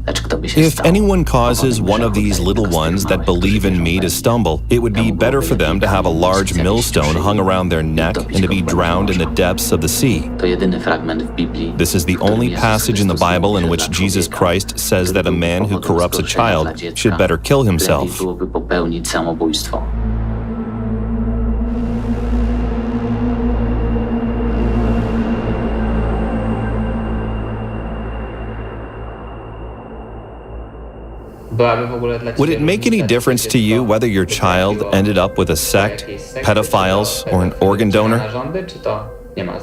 If anyone causes one of these little ones that believe in me to stumble, it would be better for them to have a large millstone hung around their neck and to be drowned in the depths of the sea. This is the only passage in the Bible in which Jesus Christ says that a man who corrupts a child should better kill himself. Would it make any difference to you whether your child ended up with a sect, pedophiles, or an organ donor?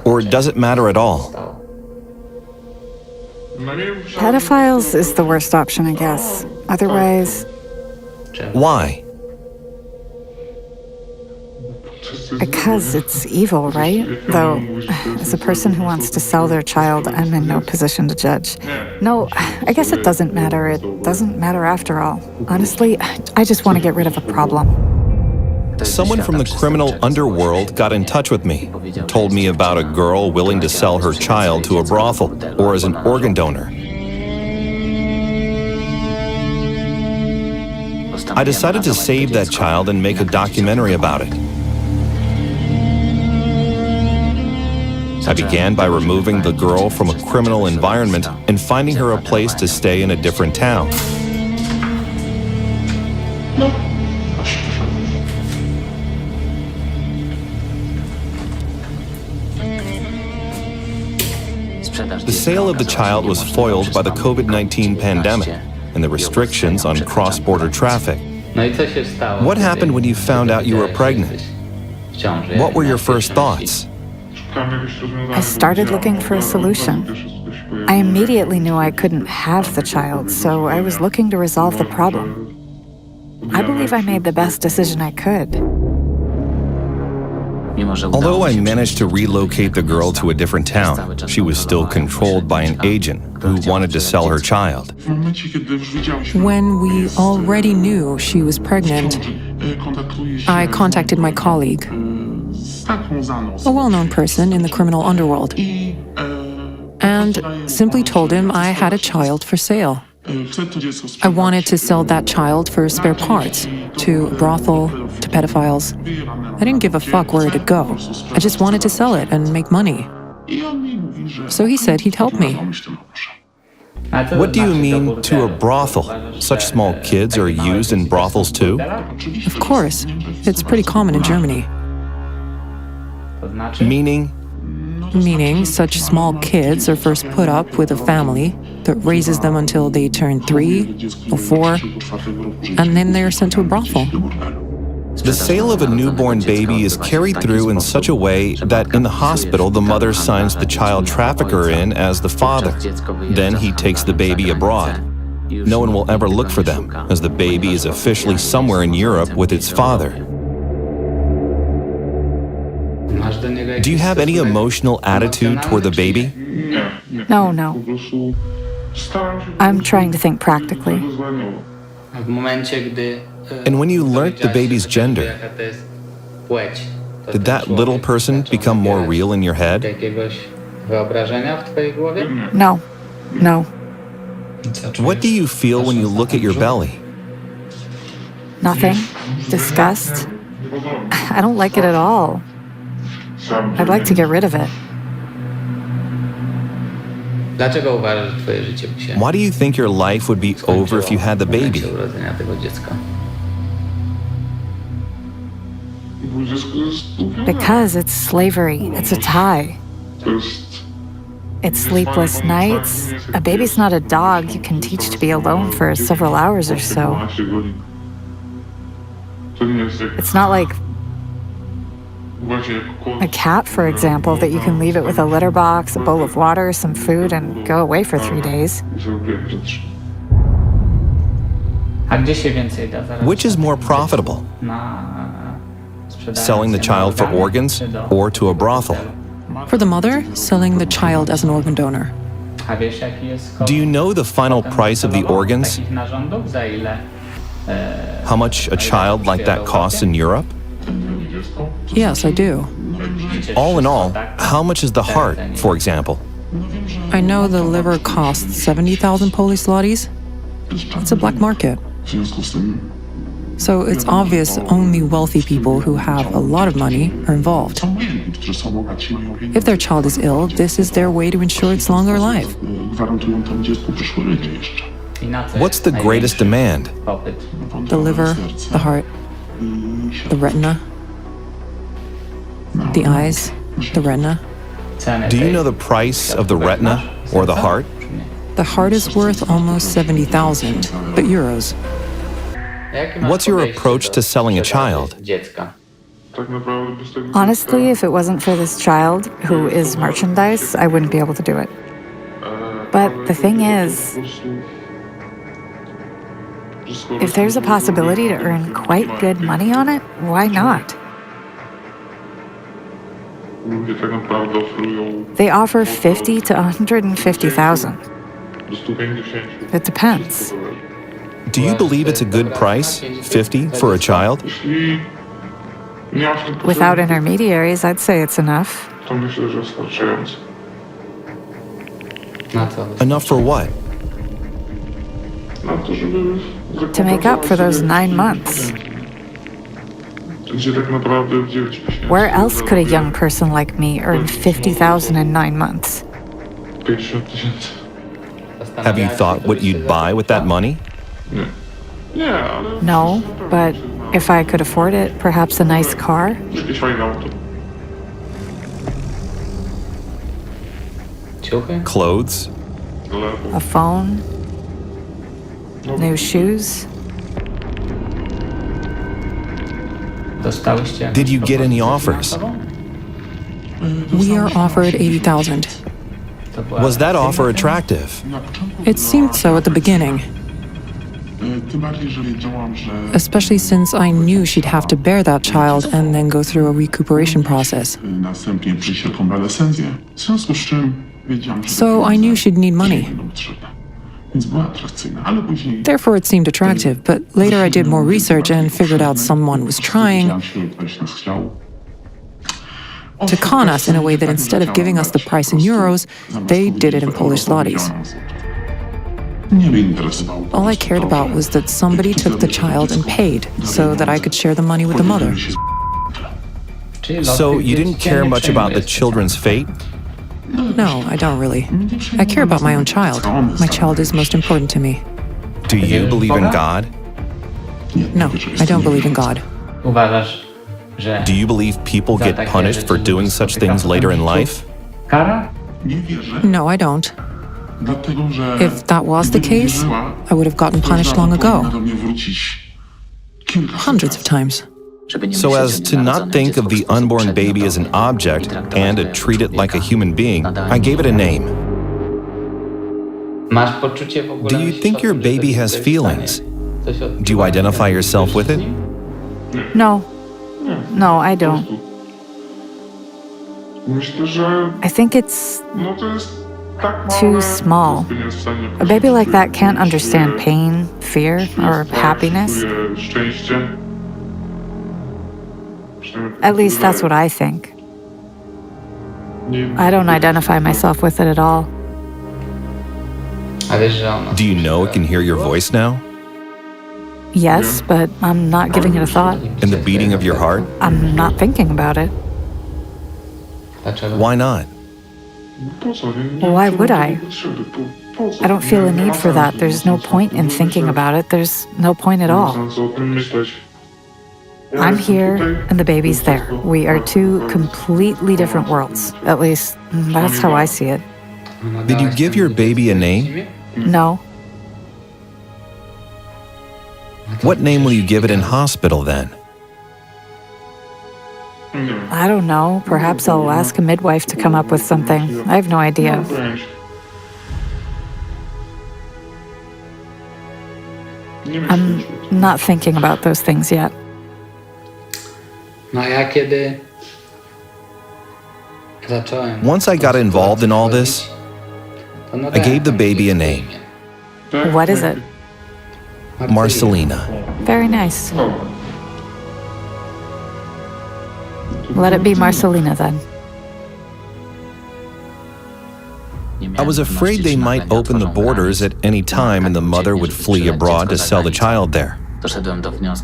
Or does it matter at all? Pedophiles is the worst option, I guess. Otherwise... Why? Because it's evil, right? Though, as a person who wants to sell their child, I'm in no position to judge. No, I guess it doesn't matter. It doesn't matter after all. Honestly, I just want to get rid of a problem. Someone from the criminal underworld got in touch with me, told me about a girl willing to sell her child to a brothel or as an organ donor. I decided to save that child and make a documentary about it. I began by removing the girl from a criminal environment and finding her a place to stay in a different town. The sale of the child was foiled by the COVID-19 pandemic and the restrictions on cross-border traffic. What happened when you found out you were pregnant? What were your first thoughts? I started looking for a solution. I immediately knew I couldn't have the child, so I was looking to resolve the problem. I believe I made the best decision I could. Although I managed to relocate the girl to a different town, she was still controlled by an agent who wanted to sell her child. When we already knew she was pregnant, I contacted my colleague, a well-known person in the criminal underworld, and simply told him I had a child for sale. I wanted to sell that child for spare parts, to a brothel, to pedophiles. I didn't give a fuck where it'd go. I just wanted to sell it and make money. So he said he'd help me. What do you mean, to a brothel? Such small kids are used in brothels too? Of course. It's pretty common in Germany. Meaning? Meaning, such small kids are first put up with a family that raises them until they turn 3 or 4, and then they're sent to a brothel. The sale of a newborn baby is carried through in such a way that in the hospital the mother signs the child trafficker in as the father. Then he takes the baby abroad. No one will ever look for them, as the baby is officially somewhere in Europe with its father. Do you have any emotional attitude toward the baby? No. I'm trying to think practically. And when you learnt the baby's gender, did that little person become more real in your head? No. What do you feel when you look at your belly? Nothing. Disgust. I don't like it at all. I'd like to get rid of it. Why do you think your life would be over if you had the baby? Because it's slavery. It's a tie. It's sleepless nights. A baby's not a dog you can teach to be alone for several hours or so. It's not like a cat, for example, that you can leave it with a litter box, a bowl of water, some food, and go away for 3 days. Which is more profitable? Selling the child for organs or to a brothel? For the mother, selling the child as an organ donor. Do you know the final price of the organs? How much a child like that costs in Europe? Yes, I do. All in all, how much is the heart, for example? I know the liver costs 70,000 Polish zlotys. It's a black market. So it's obvious only wealthy people who have a lot of money are involved. If their child is ill, this is their way to ensure its longer life. What's the greatest demand? The liver, the heart, the retina, the eyes, the retina. Do you know the price of the retina or the heart? The heart is worth almost 70,000, but euros. What's your approach to selling a child? Honestly, if it wasn't for this child, who is merchandise, I wouldn't be able to do it. But the thing is, if there's a possibility to earn quite good money on it, why not? They offer 50 to 150,000. It depends. Do you believe it's a good price, 50, for a child? Without intermediaries, I'd say it's enough. Enough for what? To make up for those 9 months. Where else could a young person like me earn 50,000 in 9 months? Have you thought what you'd buy with that money? No, but if I could afford it, perhaps a nice car? Clothes? A phone? New shoes? Did you get any offers? We are offered 80,000. Was that offer attractive? It seemed so at the beginning, especially since I knew she'd have to bear that child and then go through a recuperation process. So I knew she'd need money. Therefore, it seemed attractive, but later I did more research and figured out someone was trying to con us in a way that instead of giving us the price in euros, they did it in Polish zlotys. All I cared about was that somebody took the child and paid so that I could share the money with the mother. So you didn't care much about the children's fate? No, I don't really. I care about my own child. My child is most important to me. Do you believe in God? No, I don't believe in God. Do you believe people get punished for doing such things later in life? No, I don't. If that was the case, I would have gotten punished long ago. Hundreds of times. So as to not think of the unborn baby as an object and to treat it like a human being, I gave it a name. Do you think your baby has feelings? Do you identify yourself with it? No. No, I don't. I think it's too small. A baby like that can't understand pain, fear, or happiness. At least that's what I think. I don't identify myself with it at all. Do you know it can hear your voice now? Yes, but I'm not giving it a thought. And the beating of your heart? I'm not thinking about it. Why not? Why would I? I don't feel a need for that. There's no point in thinking about it. There's no point at all. I'm here and the baby's there. We are two completely different worlds. At least, that's how I see it. Did you give your baby a name? No. What name will you give it in hospital then? I don't know. Perhaps I'll ask a midwife to come up with something. I have no idea. I'm not thinking about those things yet. Once I got involved in all this, I gave the baby a name. What is it? Marcelina. Very nice. Let it be Marcelina then. I was afraid they might open the borders at any time and the mother would flee abroad to sell the child there.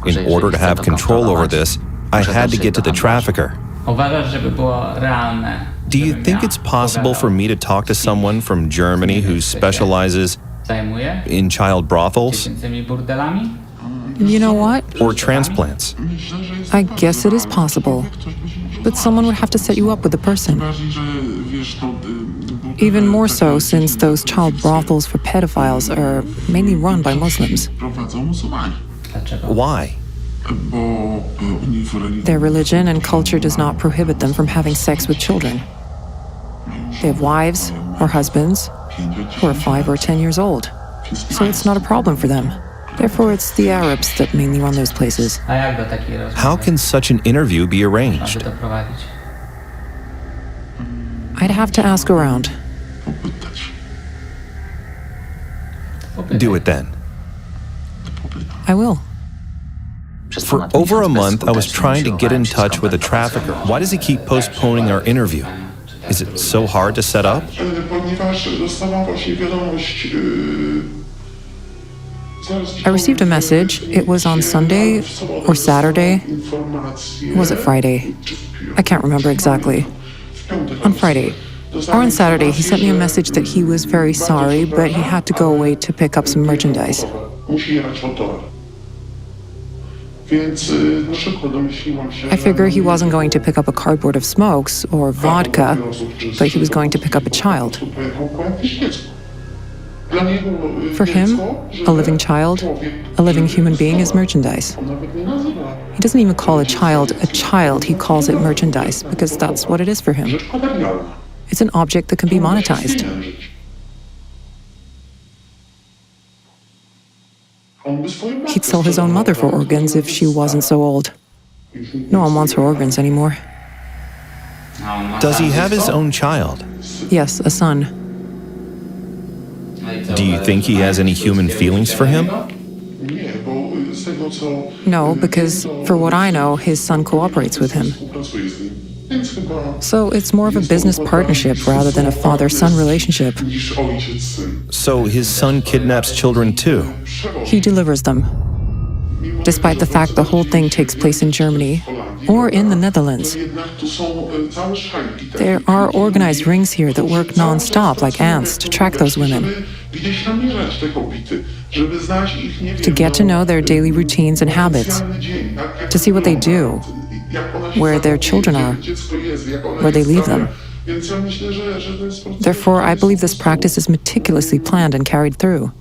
In order to have control over this, I had to get to the trafficker. Do you think it's possible for me to talk to someone from Germany who specializes in child brothels? You know what? Or transplants? I guess it is possible. But someone would have to set you up with a person. Even more so since those child brothels for pedophiles are mainly run by Muslims. Why? Their religion and culture does not prohibit them from having sex with children. They have wives or husbands who are 5 or 10 years old, so it's not a problem for them. Therefore, it's the Arabs that mainly run those places. How can such an interview be arranged? I'd have to ask around. Do it then. I will. For over a month, I was trying to get in touch with a trafficker. Why does he keep postponing our interview? Is it so hard to set up? I received a message. It was on Sunday or Saturday. Or was it Friday? I can't remember exactly. On Friday. Or on Saturday, he sent me a message that he was very sorry, but he had to go away to pick up some merchandise. I figure he wasn't going to pick up a cardboard of smokes or vodka, but he was going to pick up a child. For him, a living child, a living human being is merchandise. He doesn't even call a child, he calls it merchandise, because that's what it is for him. It's an object that can be monetized. He'd sell his own mother for organs if she wasn't so old. No one wants her organs anymore. Does he have his own child? Yes, a son. Do you think he has any human feelings for him? No, because for what I know, his son cooperates with him. So it's more of a business partnership rather than a father-son relationship. So his son kidnaps children too? He delivers them. Despite the fact the whole thing takes place in Germany or in the Netherlands. There are organized rings here that work non-stop like ants to track those women. To get to know their daily routines and habits. To see what they do, where their children are, where they leave them. Therefore, I believe this practice is meticulously planned and carried through.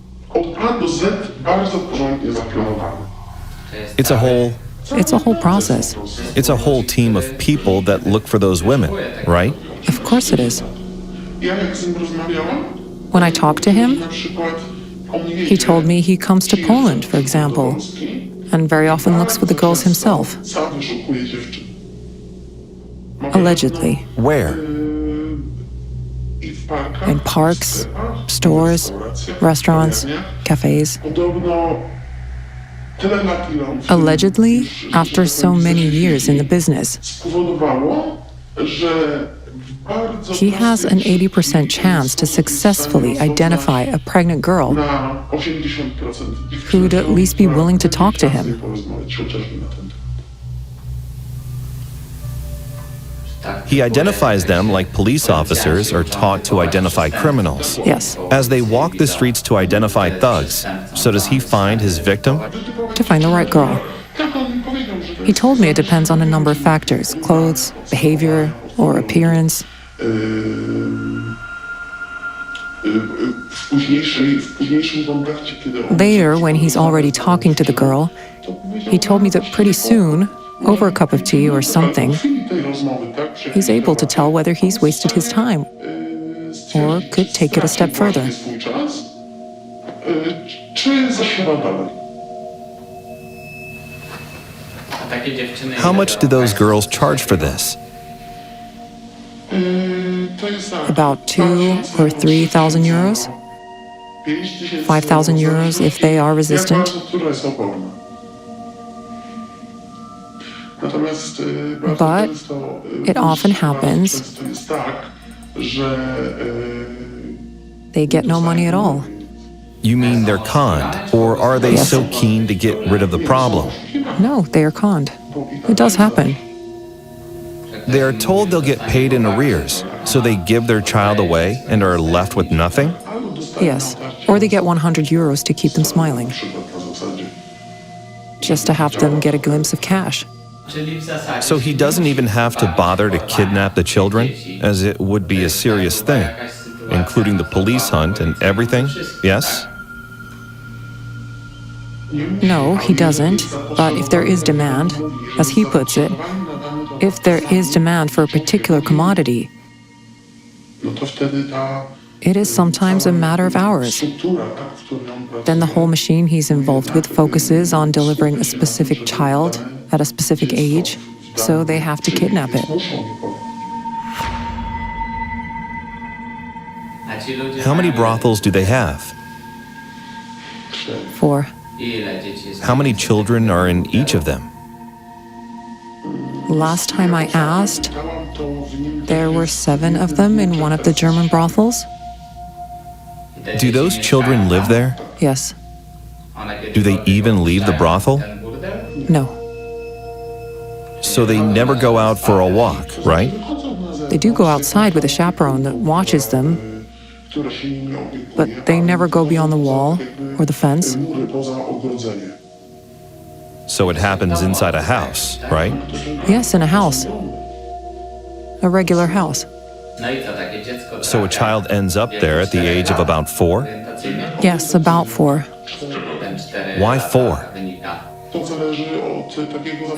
It's a whole process. It's a whole team of people that look for those women, right? Of course it is. When I talked to him, he told me he comes to Poland, for example, and very often looks for the girls himself. Allegedly. Where? In parks, stores, restaurants, cafes. Allegedly, after so many years in the business, he has an 80% chance to successfully identify a pregnant girl who'd at least be willing to talk to him. He identifies them like police officers are taught to identify criminals. Yes. As they walk the streets to identify thugs, so does he find his victim? To find the right girl. He told me it depends on a number of factors: clothes, behavior, or appearance. Later, when he's already talking to the girl, he told me that pretty soon, over a cup of tea or something, he's able to tell whether he's wasted his time or could take it a step further. How much do those girls charge for this? About 2,000 or 3,000 euros. 5,000 euros if they are resistant. But it often happens They get no money at all. You mean they're conned, or are they Yes. so keen to get rid of the problem? No, they are conned. It does happen. They are told they'll get paid in arrears, so they give their child away and are left with nothing? Yes. Or they get 100 euros to keep them smiling. Just to have them get a glimpse of cash. So he doesn't even have to bother to kidnap the children, as it would be a serious thing, including the police hunt and everything, yes? No, he doesn't. But if there is demand, as he puts it, if there is demand for a particular commodity, it is sometimes a matter of hours. Then the whole machine he's involved with focuses on delivering a specific child at a specific age, so they have to kidnap it. How many brothels do they have? 4. How many children are in each of them? Last time I asked, there were 7 of them in one of the German brothels. Do those children live there? Yes. Do they even leave the brothel? No. So they never go out for a walk, right? They do go outside with a chaperone that watches them, but they never go beyond the wall or the fence. So it happens inside a house, right? Yes, in a house. A regular house. So a child ends up there at the age of about 4? Yes, about 4. Why 4?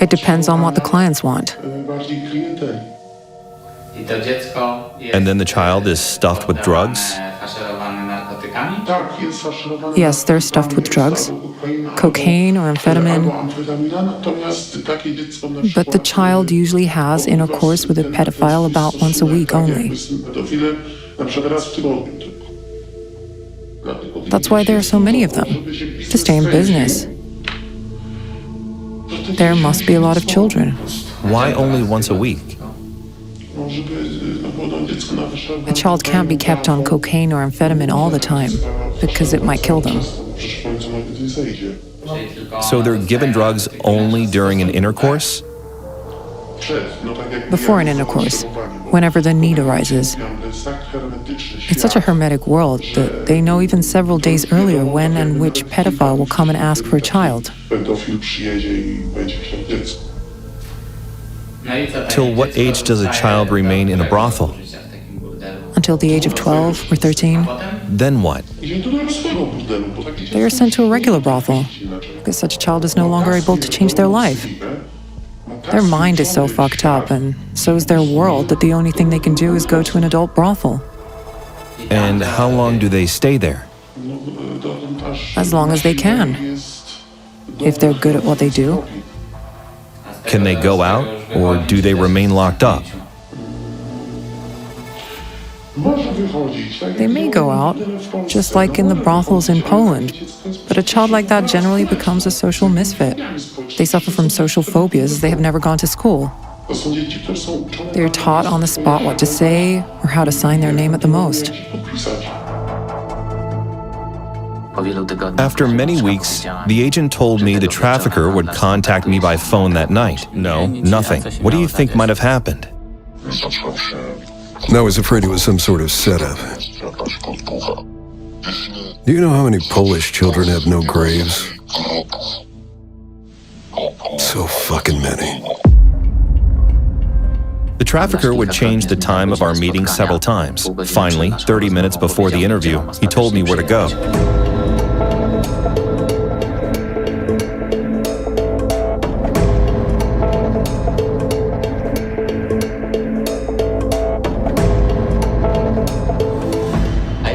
It depends on what the clients want. And then the child is stuffed with drugs? Yes, they're stuffed with drugs, cocaine or amphetamine, but the child usually has intercourse with a pedophile about once a week only. That's why there are so many of them, to stay in business. There must be a lot of children. Why only once a week? A child can't be kept on cocaine or amphetamine all the time, because it might kill them. So they're given drugs only during an intercourse? Before an intercourse, whenever the need arises. It's such a hermetic world that they know even several days earlier when and which pedophile will come and ask for a child. Till what age does a child remain in a brothel? Until the age of 12 or 13, Then what? they are sent to a regular brothel, because such a child is no longer able to change their life. Their mind is so fucked up, and so is their world, that the only thing they can do is go to an adult brothel. And how long do they stay there? As long as they can, if they're good at what they do. Can they go out, or do they remain locked up? They may go out, just like in the brothels in Poland, but a child like that generally becomes a social misfit. They suffer from social phobias as they have never gone to school. They are taught on the spot what to say or how to sign their name at the most. After many weeks, the agent told me the trafficker would contact me by phone that night. No, nothing. What do you think might have happened? I was afraid it was some sort of setup. Do you know how many Polish children have no graves? So fucking many. The trafficker would change the time of our meeting several times. Finally, 30 minutes before the interview, he told me where to go.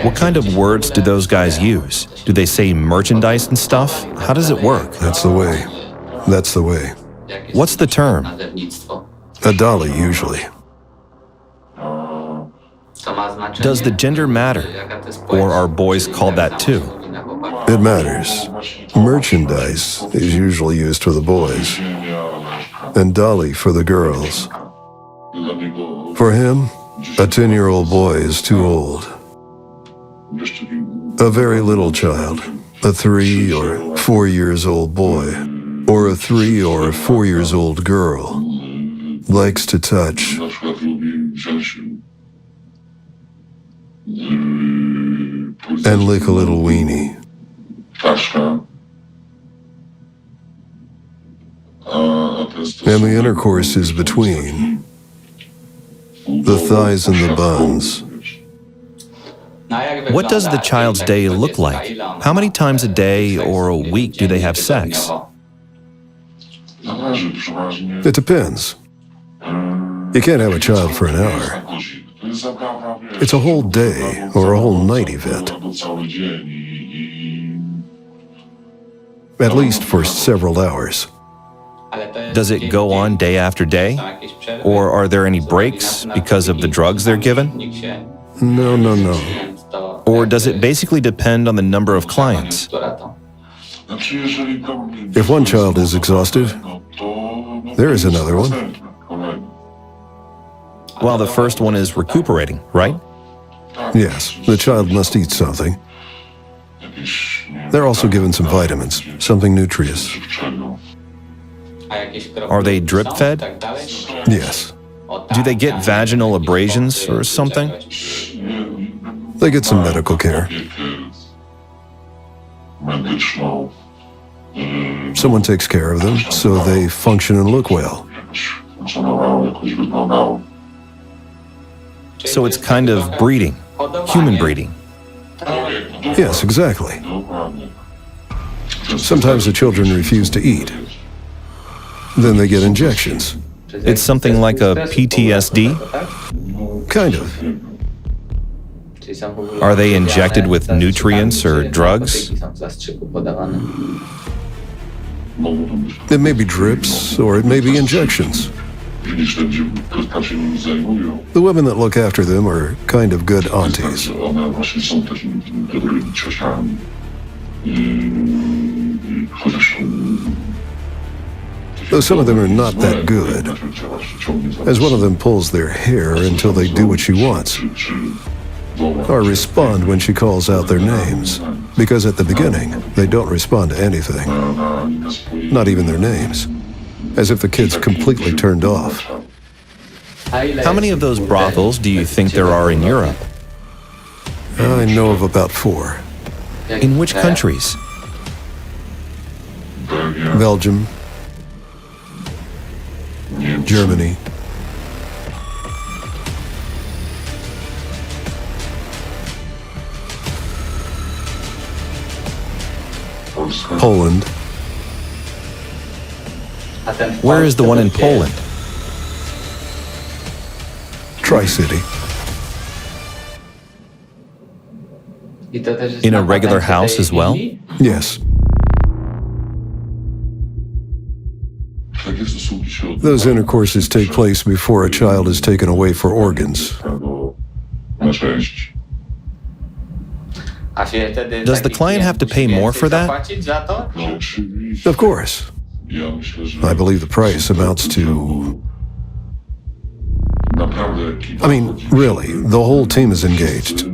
What kind of words do those guys use? Do they say merchandise and stuff? How does it work? That's the way. That's the way. What's the term? A dolly, usually. Does the gender matter? Or are boys called that too? It matters. Merchandise is usually used for the boys, and dolly for the girls. For him, a 10-year-old boy is too old. A very little child, a 3 or 4 years old boy, or a 3 or 4 years old girl, likes to touch and lick a little weenie. And the intercourse is between the thighs and the buns. What does the child's day look like? How many times a day or a week do they have sex? It depends. You can't have a child for an hour. It's a whole day or a whole night event. At least for several hours. Does it go on day after day? Or are there any breaks because of the drugs they're given? No. Or does it basically depend on the number of clients? If one child is exhausted, there is another one. While the first one is recuperating, right? Yes, the child must eat something. They're also given some vitamins, something nutritious. Are they drip fed? Yes. Do they get vaginal abrasions or something? They get some medical care. Someone takes care of them so they function and look well. So it's kind of breeding, human breeding. Yes, exactly. Sometimes the children refuse to eat. Then they get injections. It's something like a PTSD? Kind of. Are they injected with nutrients or drugs? It may be drips or it may be injections. The women that look after them are kind of good aunties. Though some of them are not that good, as one of them pulls their hair until they do what she wants, or respond when she calls out their names, because at the beginning, they don't respond to anything, not even their names, as if the kid's completely turned off. How many of those brothels do you think there are in Europe? I know of about 4. In which countries? Belgium, Germany, Poland. Where is the one in Poland? Tri-City. In a regular house as well? Yes. Those intercourses take place before a child is taken away for organs. Does the client have to pay more for that? Of course. I believe the price amounts to... I mean, really, the whole team is engaged.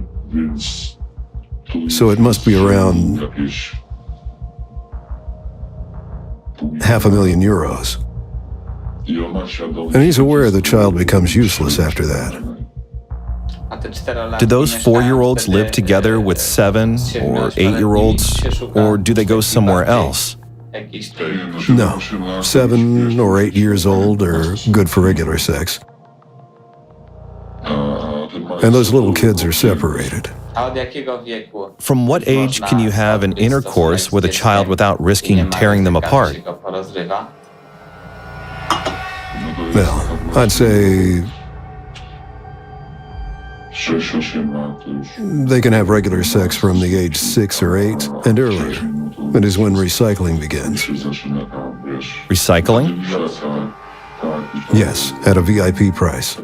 So it must be around €500,000. And he's aware the child becomes useless after that. Do those 4-year-olds live together with 7 or 8-year-olds, or do they go somewhere else? No, 7 or 8 years old are good for regular sex. And those little kids are separated. From what age can you have an intercourse with a child without risking tearing them apart? Well, I'd say they can have regular sex from the age 6 or 8 and earlier. That is when recycling begins. Recycling? Yes, at a VIP price.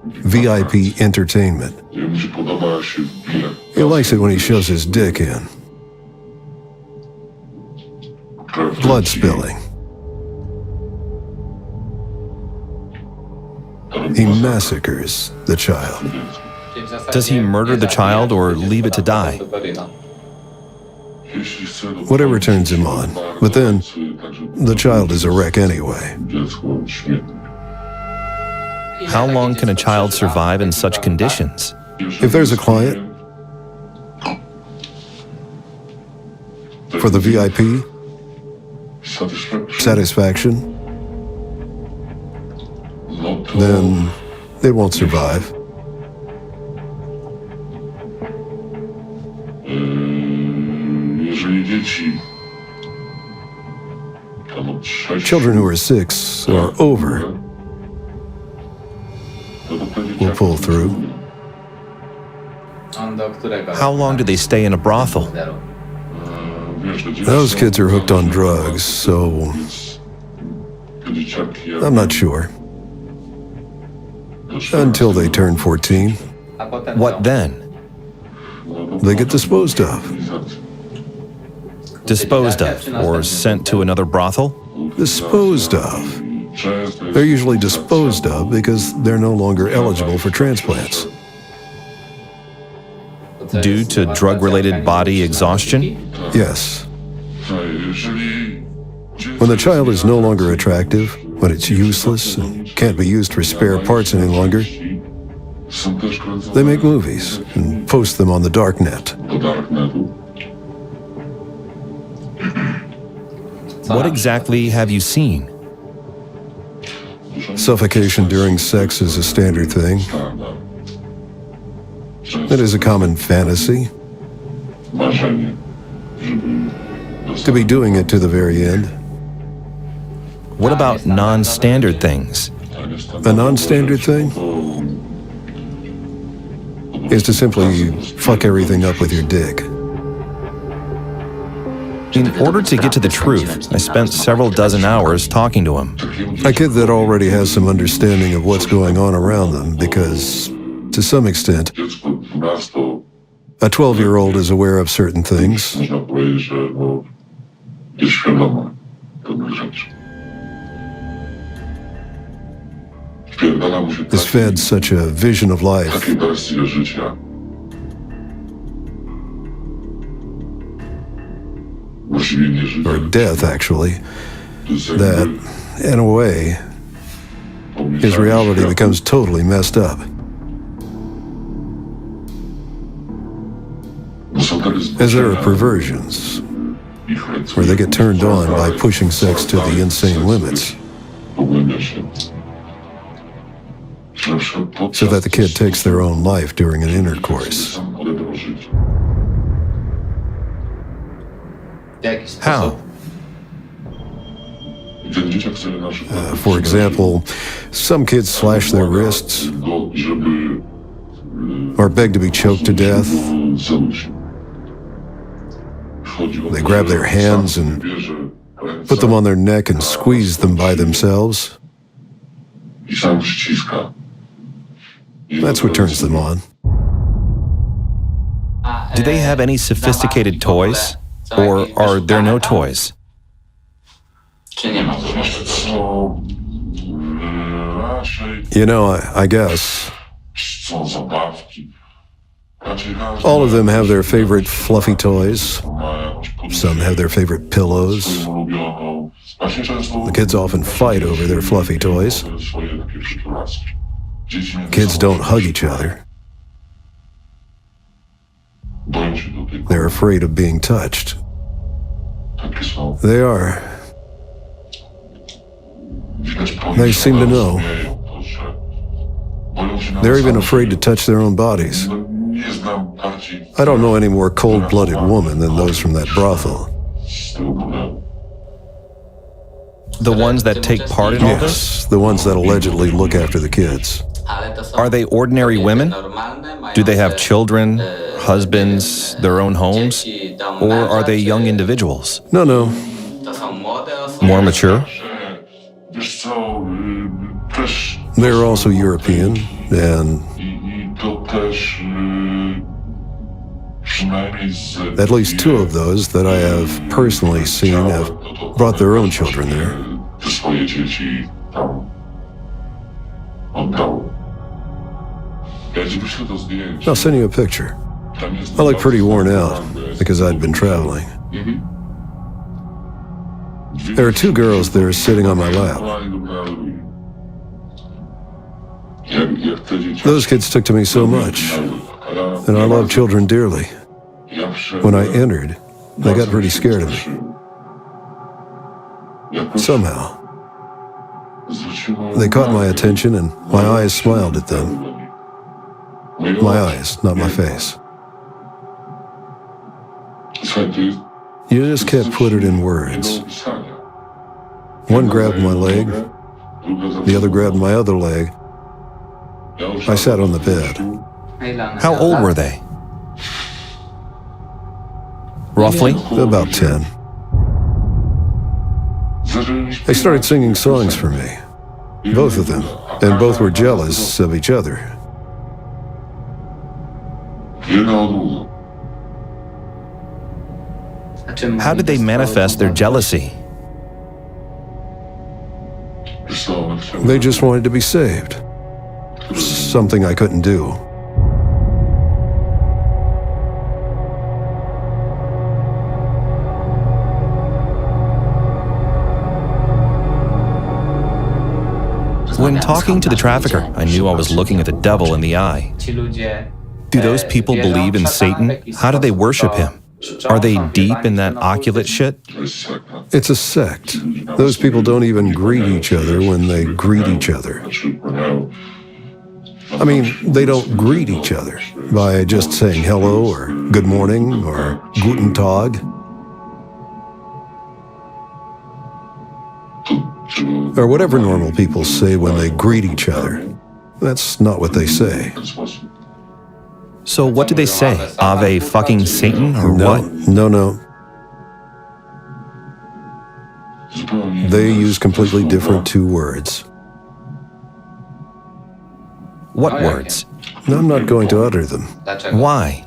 VIP entertainment. He likes it when he shows his dick in. Blood spilling. He massacres the child. Does he murder the child or leave it to die? Whatever turns him on. But then, the child is a wreck anyway. How long can a child survive in such conditions? If there's a client, for the VIP, satisfaction, then it won't survive. Children who are 6 or over will pull through. How long do they stay in a brothel? Those kids are hooked on drugs, so I'm not sure. Until they turn 14, What then? they get disposed of. Disposed of or sent to another brothel? Disposed of. They're usually disposed of because they're no longer eligible for transplants. Due to drug-related body exhaustion? Yes. When the child is no longer attractive, when it's useless and can't be used for spare parts any longer, they make movies and post them on the dark net. What exactly have you seen? Suffocation during sex is a standard thing. It is a common fantasy. To be doing it to the very end. What about non-standard things? A non-standard thing is to simply fuck everything up with your dick. In order to get to the truth, I spent several dozen hours talking to him. A kid that already has some understanding of what's going on around them because, to some extent, a 12-year-old is aware of certain things. Is fed such a vision of life. Or death, actually, that, in a way, his reality becomes totally messed up. As there are perversions, where they get turned on by pushing sex to the insane limits, so that the kid takes their own life during an intercourse. How? For example, some kids slash their wrists or beg to be choked to death. They grab their hands and put them on their neck and squeeze them by themselves. That's what turns them on. Do they have any sophisticated toys? Or are there no toys? You know, I guess all of them have their favorite fluffy toys. Some have their favorite pillows. The kids often fight over their fluffy toys. Kids don't hug each other. They're afraid of being touched. They are. They seem to know. They're even afraid to touch their own bodies. I don't know any more cold-blooded woman than those from that brothel. The ones that take part in all this? Yes, the ones that allegedly look after the kids. Are they ordinary women? Do they have children, husbands, their own homes? Or are they young individuals? No. More mature? They're also European, and at least 2 of those that I have personally seen have brought their own children there. I'll send you a picture. I look pretty worn out because I'd been traveling. There are two girls there sitting on my lap. Those kids took to me so much, and I love children dearly. When I entered, they got pretty scared of me. Somehow, they caught my attention and my eyes smiled at them. My eyes, not my face. You just can't put it in words. One grabbed my leg, the other grabbed my other leg. I sat on the bed. How old were they? Roughly? About 10. They started singing songs for me, both of them, and both were jealous of each other. How did they manifest their jealousy? They just wanted to be saved. Something I couldn't do. When talking to the trafficker, I knew I was looking at the devil in the eye. Do those people believe in Satan? How do they worship him? Are they deep in that oculate shit? It's a sect. Those people don't even greet each other when they greet each other. I mean, they don't greet each other by just saying hello or good morning or guten Tag. Or whatever normal people say when they greet each other. That's not what they say. So what do they say? Ave fucking Satan or what? No. They use completely different two words. What words? I'm not going to utter them. Why?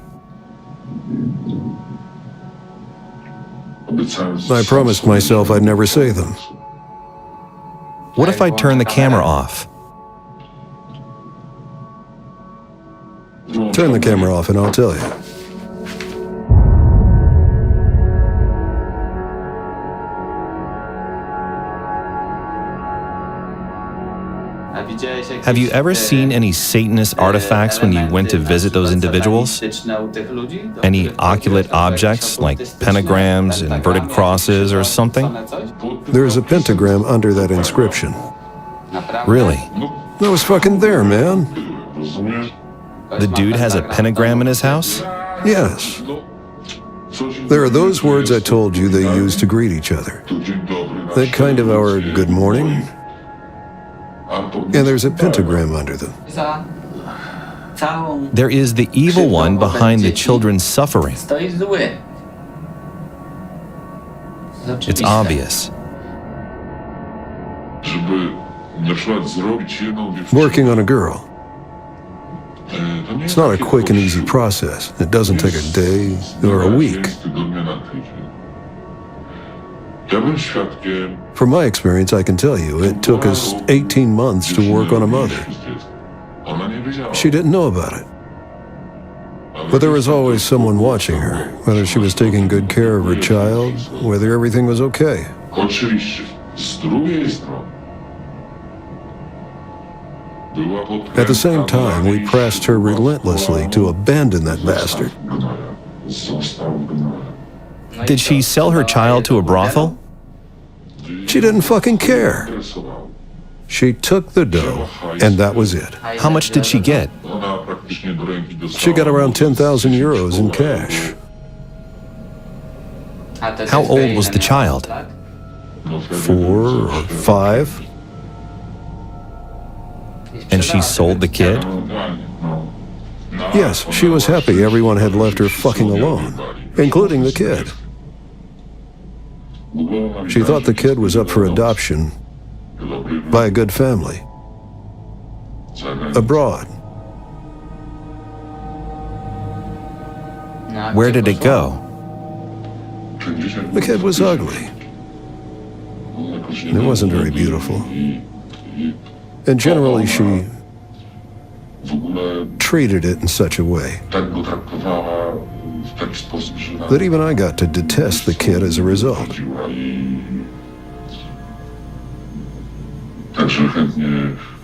I promised myself I'd never say them. What if I turn the camera off? Turn the camera off and I'll tell you. Have you ever seen any Satanist artifacts when you went to visit those individuals? Any oculate objects like pentagrams, inverted crosses, or something? There's a pentagram under that inscription. Really? I was fucking there, man. The dude has a pentagram in his house? Yes. There are those words I told you they use to greet each other. That kind of our good morning. And there's a pentagram under them. There is the evil one behind the children's suffering. It's obvious. Working on a girl. It's not a quick and easy process. It doesn't take a day or a week. From my experience, I can tell you, it took us 18 months to work on a mother. She didn't know about it. But there was always someone watching her, whether she was taking good care of her child, whether everything was okay. At the same time, we pressed her relentlessly to abandon that bastard. Did she sell her child to a brothel? She didn't fucking care. She took the dough, and that was it. How much did she get? She got around 10,000 euros in cash. How old was the child? 4 or 5. And she sold the kid? Yes, she was happy everyone had left her fucking alone, including the kid. She thought the kid was up for adoption by a good family, abroad. Where did it go? The kid was ugly. It wasn't very beautiful. And generally, she treated it in such a way that even I got to detest the kid as a result.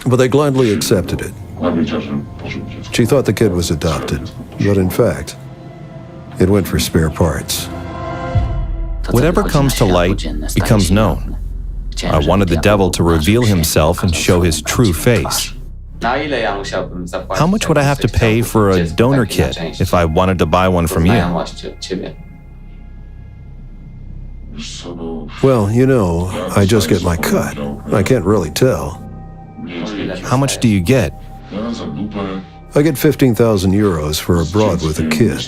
But they gladly accepted it. She thought the kid was adopted, but in fact, it went for spare parts. Whatever comes to light becomes known. I wanted the devil to reveal himself and show his true face. How much would I have to pay for a donor kit if I wanted to buy one from you? Well, you know, I just get my cut. I can't really tell. How much do you get? I get 15,000 euros for a broad with a kid.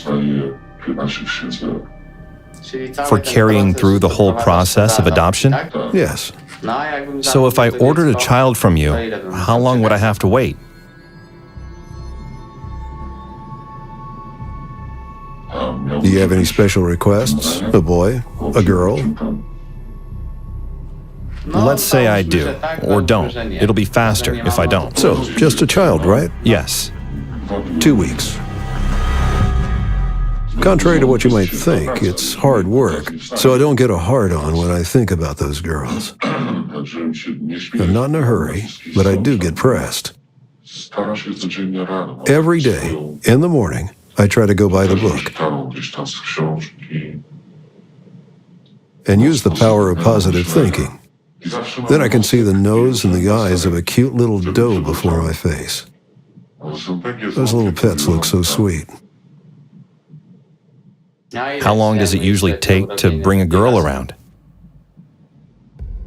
For carrying through the whole process of adoption? Yes. So if I ordered a child from you, how long would I have to wait? Do you have any special requests? A boy? A girl? Let's say I do, or don't. It'll be faster if I don't. So, just a child, right? Yes. 2 weeks. Contrary to what you might think, it's hard work, so I don't get a hard-on when I think about those girls. I'm not in a hurry, but I do get pressed. Every day, in the morning, I try to go by the book and use the power of positive thinking. Then I can see the nose and the eyes of a cute little doe before my face. Those little pets look so sweet. How long does it usually take to bring a girl around?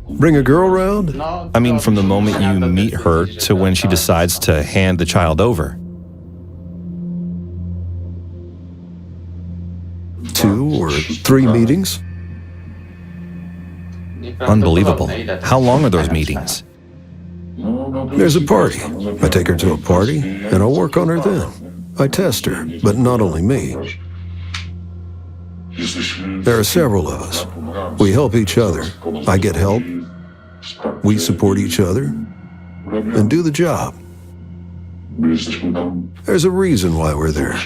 Bring a girl around? I mean, from the moment you meet her to when she decides to hand the child over. 2 or 3 meetings? Unbelievable. How long are those meetings? There's a party. I take her to a party, and I'll work on her then. I test her, but not only me. There are several of us. We help each other. I get help. We support each other and do the job. There's a reason why we're there.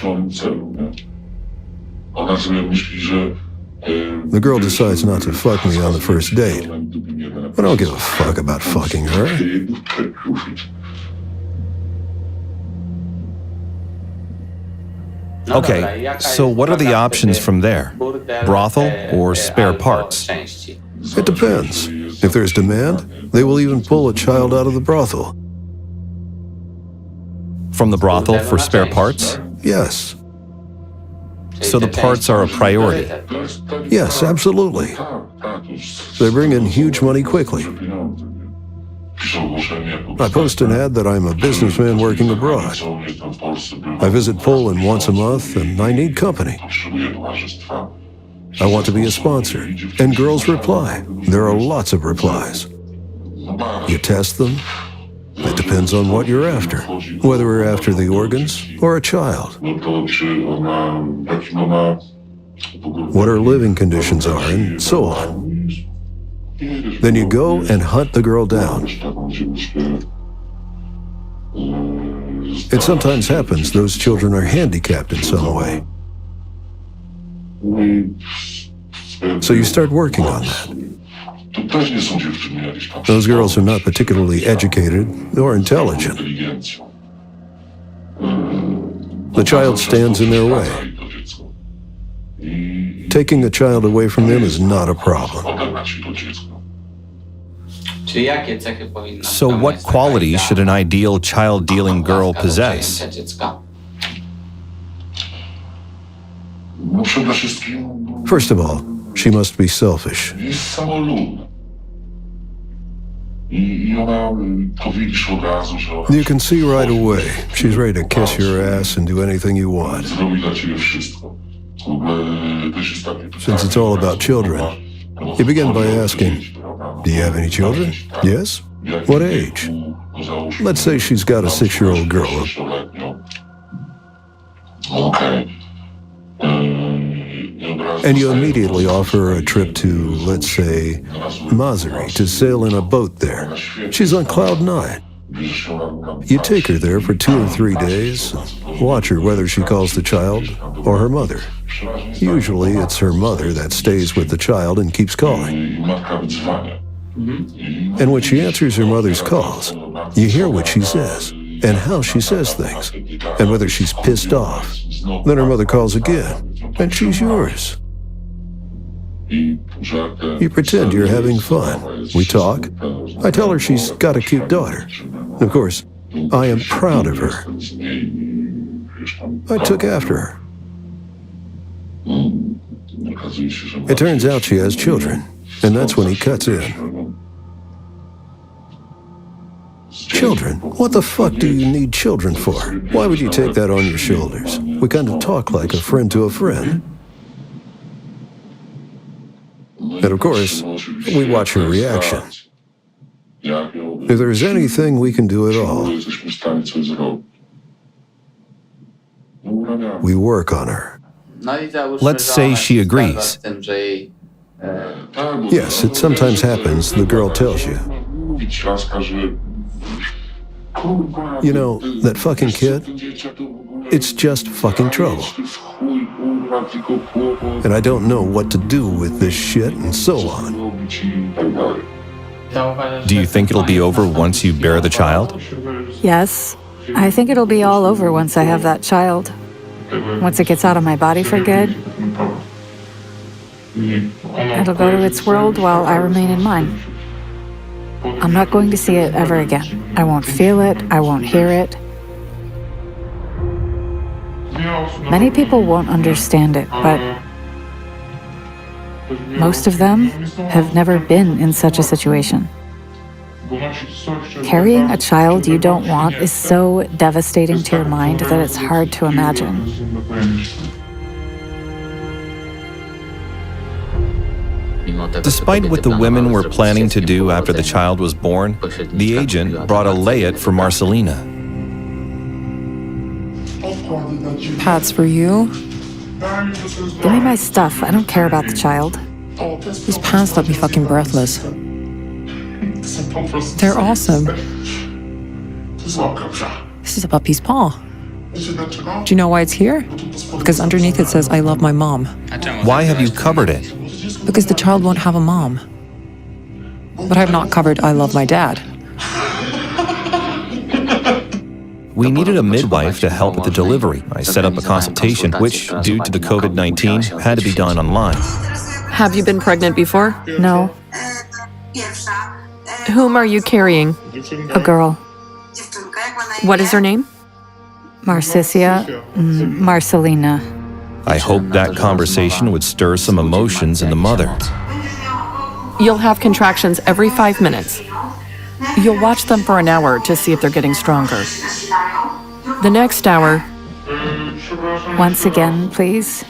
The girl decides not to fuck me on the first date. I don't give a fuck about fucking her. Okay, so what are the options from there? Brothel or spare parts? It depends. If there's demand, they will even pull a child out of the brothel. From the brothel for spare parts? Yes. So the parts are a priority. Yes, absolutely. They bring in huge money quickly. I post an ad that I'm a businessman working abroad. I visit Poland once a month and I need company. I want to be a sponsor. And girls reply. There are lots of replies. You test them. It depends on what you're after, whether we're after the organs or a child. What our living conditions are, and so on. Then you go and hunt the girl down. It sometimes happens those children are handicapped in some way. So you start working on that. Those girls are not particularly educated or intelligent. The child stands in their way. Taking a child away from them is not a problem. So what qualities should an ideal child-dealing girl possess? First of all, she must be selfish. You can see right away, she's ready to kiss your ass and do anything you want. Since it's all about children, you begin by asking, do you have any children? Yes? What age? Let's say she's got a 6-year-old girl. And you immediately offer her a trip to, let's say, Masery to sail in a boat there. She's on cloud 9. You take her there for 2 or 3 days, watch her whether she calls the child or her mother. Usually it's her mother that stays with the child and keeps calling. And when she answers her mother's calls, you hear what she says and how she says things, and whether she's pissed off. Then her mother calls again, and she's yours. You pretend you're having fun. We talk. I tell her she's got a cute daughter. Of course, I am proud of her. I took after her. It turns out she has children, and that's when he cuts in. Children? What the fuck do you need children for? Why would you take that on your shoulders? We kind of talk like a friend to a friend. And of course, we watch her reaction. If there's anything we can do at all, we work on her. Let's say she agrees. Yes, it sometimes happens, the girl tells you. You know, that fucking kid? It's just fucking trouble. And I don't know what to do with this shit and so on. Do you think it'll be over once you bear the child? Yes, I think it'll be all over once I have that child. Once it gets out of my body for good, it'll go to its world while I remain in mine. I'm not going to see it ever again. I won't feel it, I won't hear it. Many people won't understand it, but most of them have never been in such a situation. Carrying a child you don't want is so devastating to your mind that it's hard to imagine. Despite what the women were planning to do after the child was born, the agent brought a layette for Marcelina. Pat's for you. Give me my stuff. I don't care about the child. These pants let me fucking breathless. They're awesome. This is a puppy's paw. Do you know why it's here? Because underneath it says, I love my mom. Why have you covered it? Because the child won't have a mom. But I've not covered, I love my dad. We needed a midwife to help with the delivery. I set up a consultation, which, due to the COVID-19, had to be done online. Have you been pregnant before? No, Whom are you carrying? a girl. What is her name? Marcelina. I hoped that conversation would stir some emotions in the mother. You'll have contractions every 5 minutes. You'll watch them for an hour to see if they're getting stronger. The next hour, Once again, please.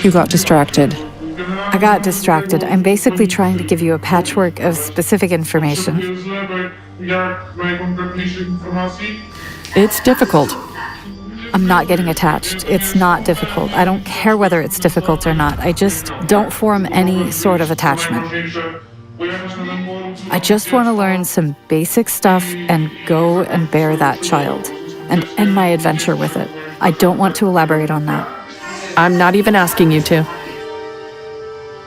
You got distracted. I got distracted. I'm basically trying to give you a patchwork of specific information. it's difficult. I'm not getting attached. It's not difficult. I don't care whether it's difficult or not. I just don't form any sort of attachment. I just want to learn some basic stuff and go and bear that child and end my adventure with it. I don't want to elaborate on that. I'm not even asking you to.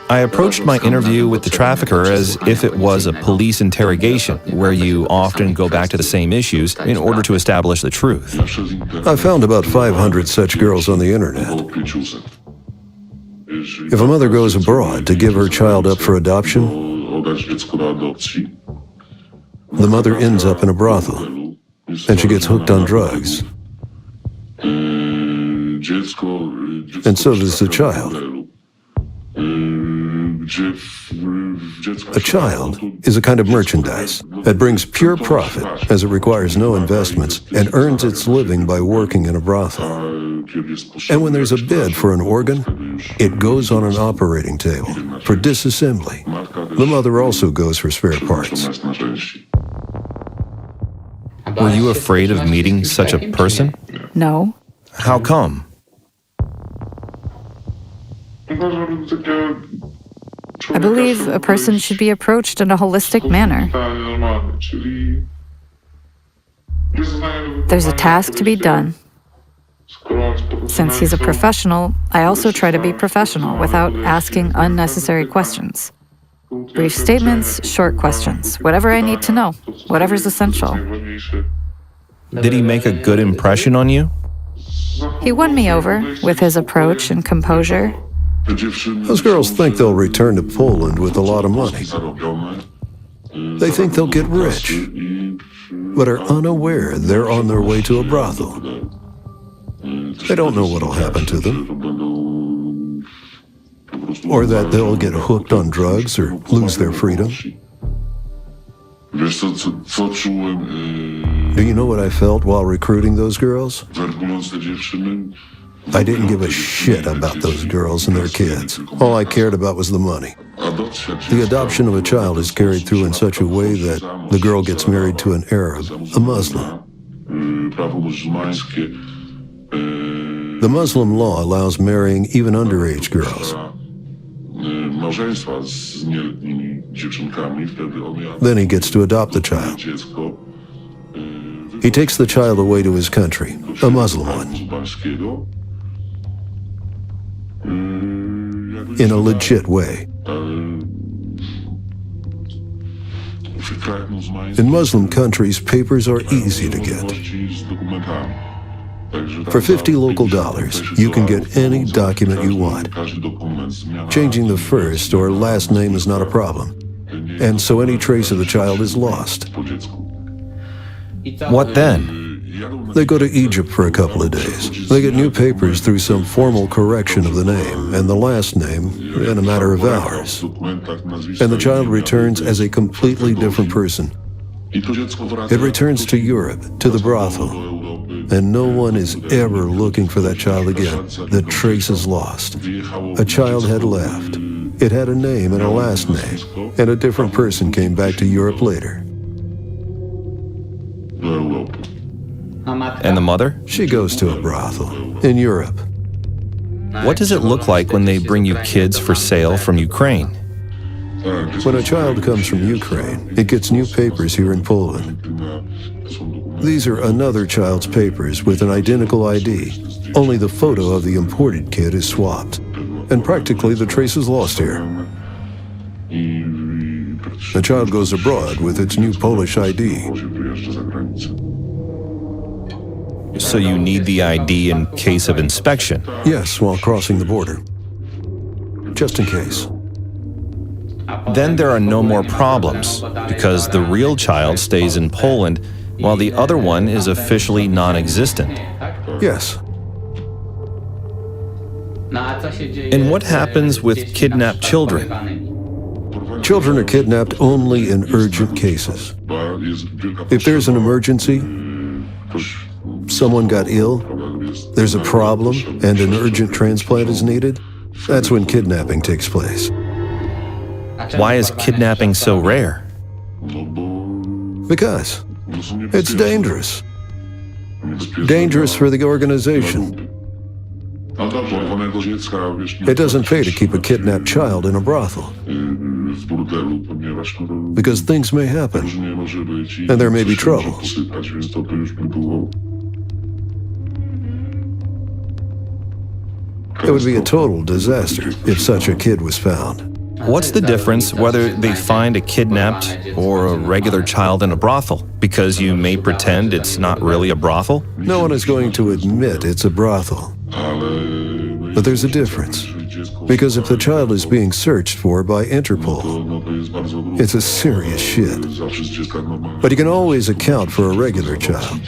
I approached my interview with the trafficker as if it was a police interrogation, where you often go back to the same issues in order to establish the truth. I found about 500 such girls on the internet. If a mother goes abroad to give her child up for adoption, the mother ends up in a brothel, and she gets hooked on drugs. And so does the child. A child is a kind of merchandise that brings pure profit as it requires no investments and earns its living by working in a brothel. And when there's a bid for an organ, it goes on an operating table for disassembly. The mother also goes for spare parts. Were you afraid of meeting such a person? No. How come? I believe a person should be approached in a holistic manner. There's a task to be done. Since he's a professional, I also try to be professional without asking unnecessary questions. Brief statements, short questions, whatever I need to know, whatever's essential. Did he make a good impression on you? He won me over with his approach and composure. Those girls think they'll return to Poland with a lot of money. They think they'll get rich, but are unaware they're on their way to a brothel. They don't know what'll happen to them, or that they'll get hooked on drugs or lose their freedom. Do you know what I felt while recruiting those girls? I didn't give a shit about those girls and their kids. All I cared about was the money. The adoption of a child is carried through in such a way that the girl gets married to an Arab, a Muslim. The Muslim law allows marrying even underage girls. Then he gets to adopt the child. He takes the child away to his country, a Muslim one, in a legit way. In Muslim countries, papers are easy to get. For 50 local dollars, you can get any document you want. Changing the first or last name is not a problem, and so any trace of the child is lost. What then? They go to Egypt for a couple of days. They get new papers through some formal correction of the name and the last name in a matter of hours. And the child returns as a completely different person. It returns to Europe, to the brothel, and no one is ever looking for that child again. The trace is lost. A child had left. It had a name and a last name, and a different person came back to Europe later. And the mother? She goes to a brothel in Europe. What does it look like when they bring you kids for sale from Ukraine? When a child comes from Ukraine, it gets new papers here in Poland. These are another child's papers with an identical ID. Only the photo of the imported kid is swapped, and practically the trace is lost here. The child goes abroad with its new Polish ID. So you need the ID in case of inspection? Yes, while crossing the border. Just in case. Then there are no more problems, because the real child stays in Poland while the other one is officially non-existent. Yes. And what happens with kidnapped children? Children are kidnapped only in urgent cases. If there's an emergency, someone got ill, there's a problem, and an urgent transplant is needed, that's when kidnapping takes place. Why is kidnapping so rare? Because it's dangerous. Dangerous for the organization. It doesn't pay to keep a kidnapped child in a brothel, because things may happen, and there may be trouble. It would be a total disaster if such a kid was found. What's the difference whether they find a kidnapped or a regular child in a brothel? Because you may pretend it's not really a brothel? No one is going to admit it's a brothel. But there's a difference. Because if the child is being searched for by Interpol, it's a serious shit. But you can always account for a regular child.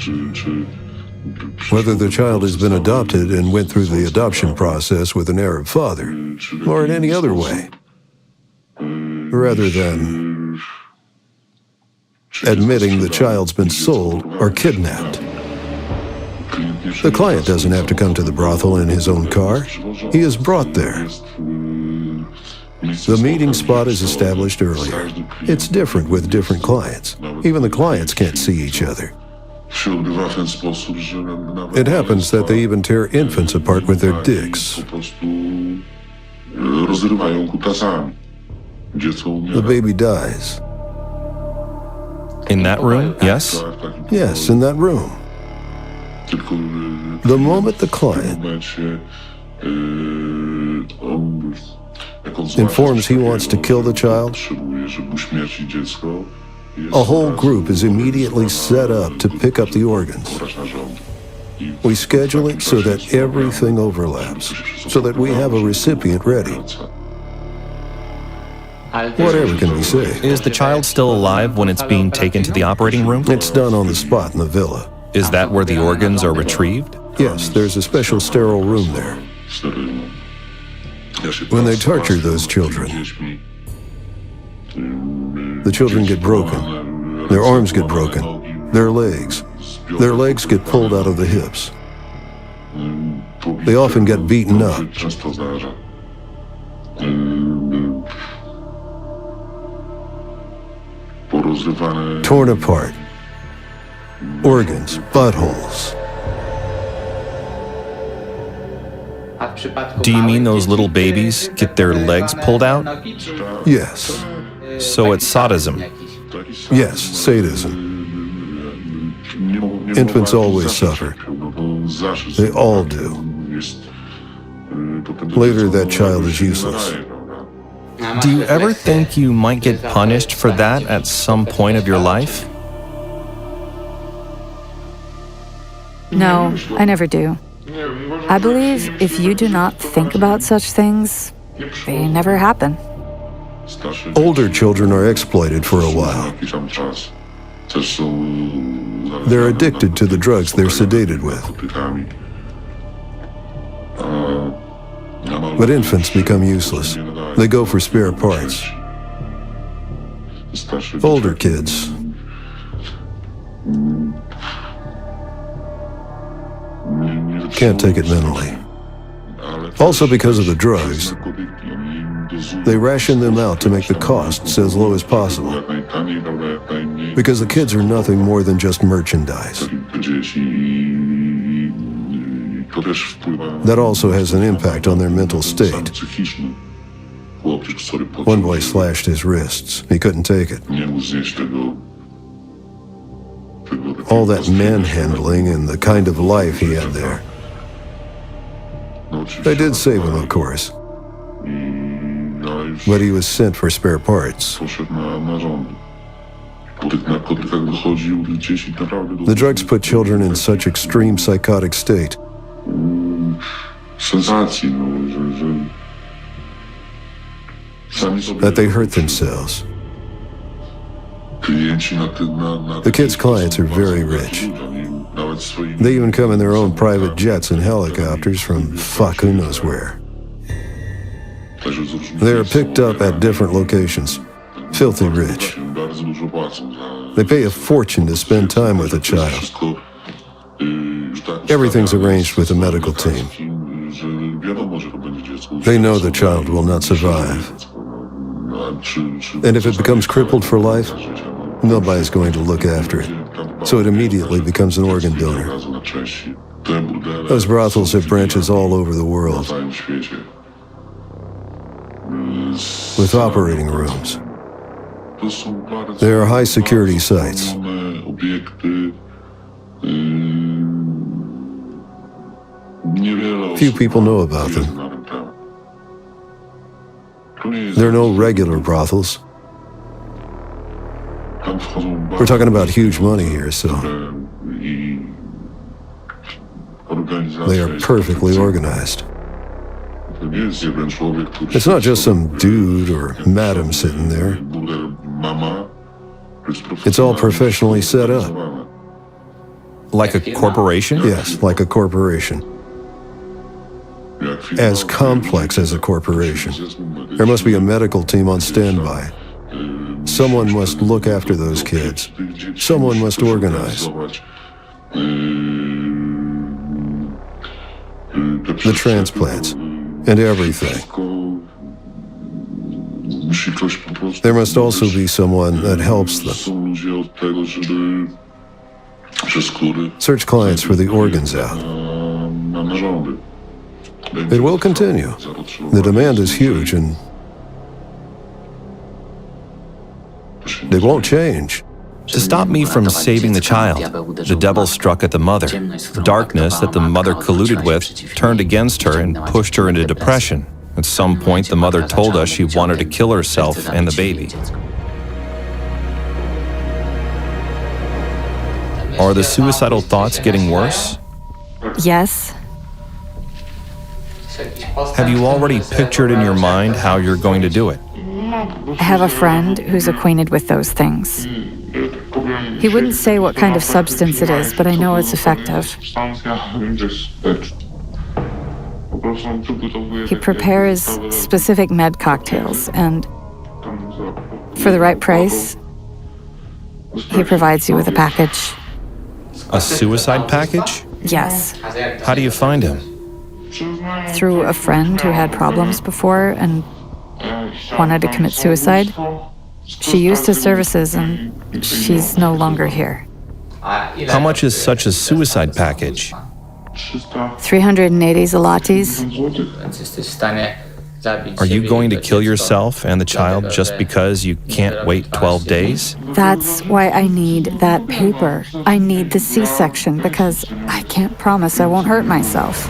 Whether the child has been adopted and went through the adoption process with an Arab father, or in any other way, rather than admitting the child's been sold or kidnapped. The client doesn't have to come to the brothel in his own car. He is brought there. The meeting spot is established earlier. It's different with different clients. Even the clients can't see each other. It happens that they even tear infants apart with their dicks. The baby dies. In that room, yes? Yes, in that room. The moment the client informs he wants to kill the child, a whole group is immediately set up to pick up the organs. We schedule it so that everything overlaps, so that we have a recipient ready. Whatever can we say? Is the child still alive when it's being taken to the operating room? It's done on the spot in the villa. Is that where the organs are retrieved? Yes, there's a special sterile room there. When they torture those children, the children get broken. Their arms get broken. Their legs get pulled out of the hips. They often get beaten up. Torn apart. Organs, buttholes. Do you mean those little babies get their legs pulled out? Yes. So it's sadism. Yes, sadism. Infants always suffer. They all do. Later, that child is useless. Do you ever think you might get punished for that at some point of your life? No, I never do. I believe if you do not think about such things, they never happen. Older children are exploited for a while. They're addicted to the drugs they're sedated with. But infants become useless. They go for spare parts. Older kids can't take it mentally. Also because of the drugs, they ration them out to make the costs as low as possible. Because the kids are nothing more than just merchandise. That also has an impact on their mental state. One boy slashed his wrists. He couldn't take it. All that manhandling and the kind of life he had there. They did save him, of course. But he was sent for spare parts. The drugs put children in such extreme psychotic state that they hurt themselves. The kids' clients are very rich. They even come in their own private jets and helicopters from fuck who knows where. They are picked up at different locations, filthy rich. They pay a fortune to spend time with a child. Everything's arranged with the medical team. They know the child will not survive. And if it becomes crippled for life, nobody's going to look after it. So it immediately becomes an organ donor. Those brothels have branches all over the world, with operating rooms. They are high security sites. Few people know about them. There are no regular brothels. We're talking about huge money here, so they are perfectly organized. It's not just some dude or madam sitting there. It's all professionally set up. Like a corporation? Yes, like a corporation. As complex as a corporation. There must be a medical team on standby. Someone must look after those kids. Someone must organize. The transplants and everything. There must also be someone that helps them. Search clients for the organs out. It will continue. The demand is huge and it won't change. To stop me from saving the child, the devil struck at the mother. Darkness that the mother colluded with turned against her and pushed her into depression. At some point, the mother told us she wanted to kill herself and the baby. Are the suicidal thoughts getting worse? Yes. Have you already pictured in your mind how you're going to do it? I have a friend who's acquainted with those things. He wouldn't say what kind of substance it is, but I know it's effective. He prepares specific med cocktails, and for the right price, he provides you with a package. A suicide package? Yes. How do you find him? Through a friend who had problems before and wanted to commit suicide. She used his services and she's no longer here. How much is such a suicide package? 380 zlotys. Are you going to kill yourself and the child just because you can't wait 12 days? That's why I need that paper. I need the C-section because I can't promise I won't hurt myself.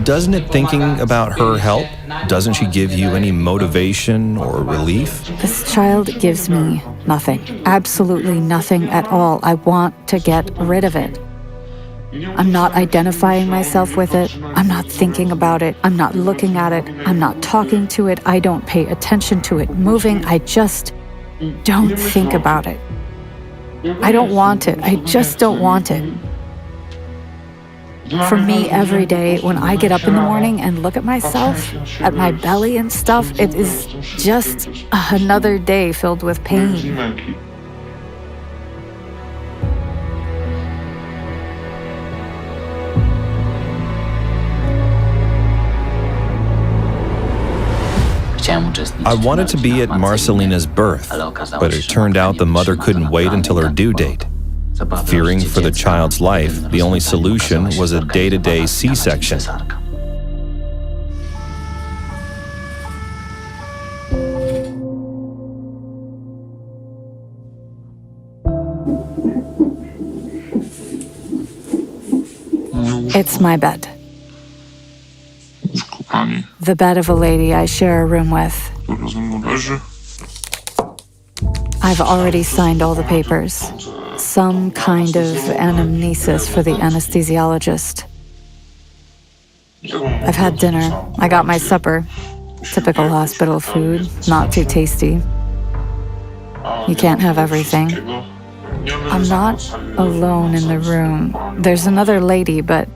Doesn't it thinking about her help? Doesn't she give you any motivation or relief? This child gives me nothing. Absolutely nothing at all. I want to get rid of it. I'm not identifying myself with it. I'm not thinking about it. I'm not looking at it. I'm not talking to it. I don't pay attention to it moving. I just don't think about it. I don't want it. I just don't want it. For me, every day, when I get up in the morning and look at myself, at my belly and stuff, it is just another day filled with pain. I wanted to be at Marcelina's birth, but it turned out the mother couldn't wait until her due date. Fearing for the child's life, the only solution was a day-to-day C-section. It's my bed. The bed of a lady I share a room with. I've already signed all the papers. Some kind of anamnesis for the anesthesiologist. I've had dinner. I got my supper. Typical hospital food, not too tasty. You can't have everything. I'm not alone in the room. There's another lady, but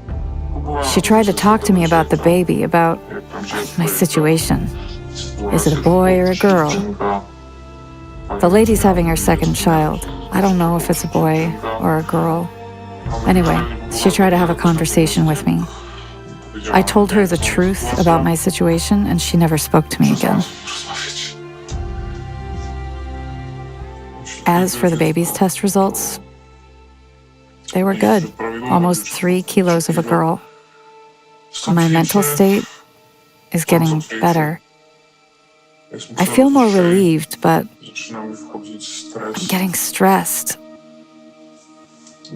she tried to talk to me about the baby, about my situation. Is it a boy or a girl? The lady's having her second child. I don't know if it's a boy or a girl. Anyway, she tried to have a conversation with me. I told her the truth about my situation, and she never spoke to me again. As for the baby's test results, they were good. Almost 3 kilos of a girl. My mental state is getting better. I feel more relieved, but I'm getting stressed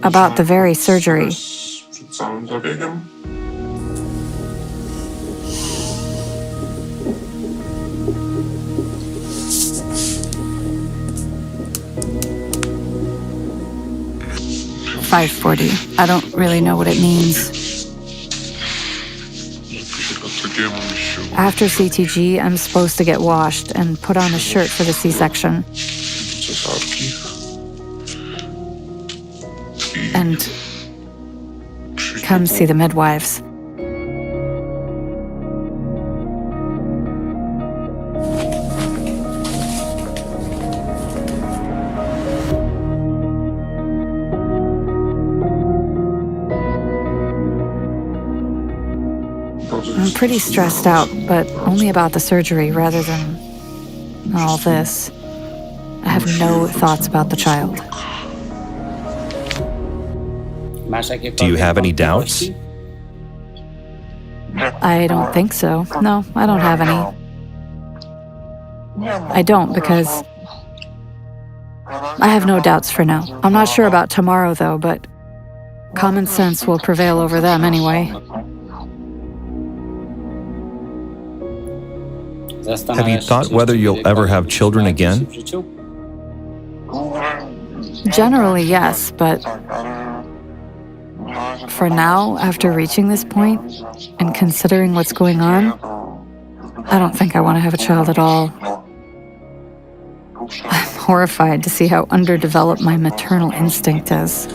about the very surgery. $540. I don't really know what it means. After CTG, I'm supposed to get washed and put on a shirt for the C-section. And come see the midwives. I'm pretty stressed out, but only about the surgery rather than all this. I have no thoughts about the child. Do you have any doubts? I don't think so. No, I don't have any. I don't because I have no doubts for now. I'm not sure about tomorrow, though, but common sense will prevail over them anyway. Have you thought whether you'll ever have children again? Generally, yes, but for now, after reaching this point and considering what's going on, I don't think I want to have a child at all. I'm horrified to see how underdeveloped my maternal instinct is.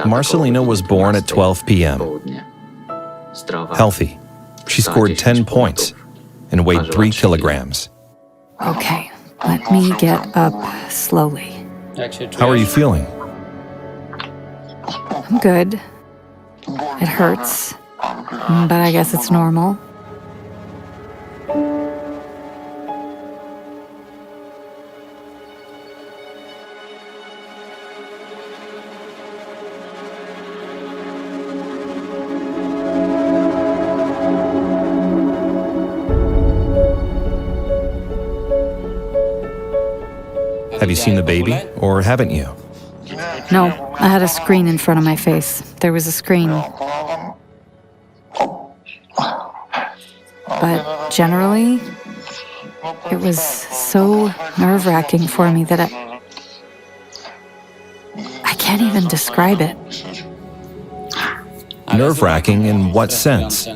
Marcelina was born at 12 p.m. Healthy. She scored 10 points and weighed 3 kilograms. Okay, let me get up slowly. How are you feeling? I'm good. It hurts, but I guess it's normal. Have you seen the baby, or haven't you? No, I had a screen in front of my face. There was a screen. But generally, it was so nerve-wracking for me that I can't even describe it. Nerve-wracking in what sense?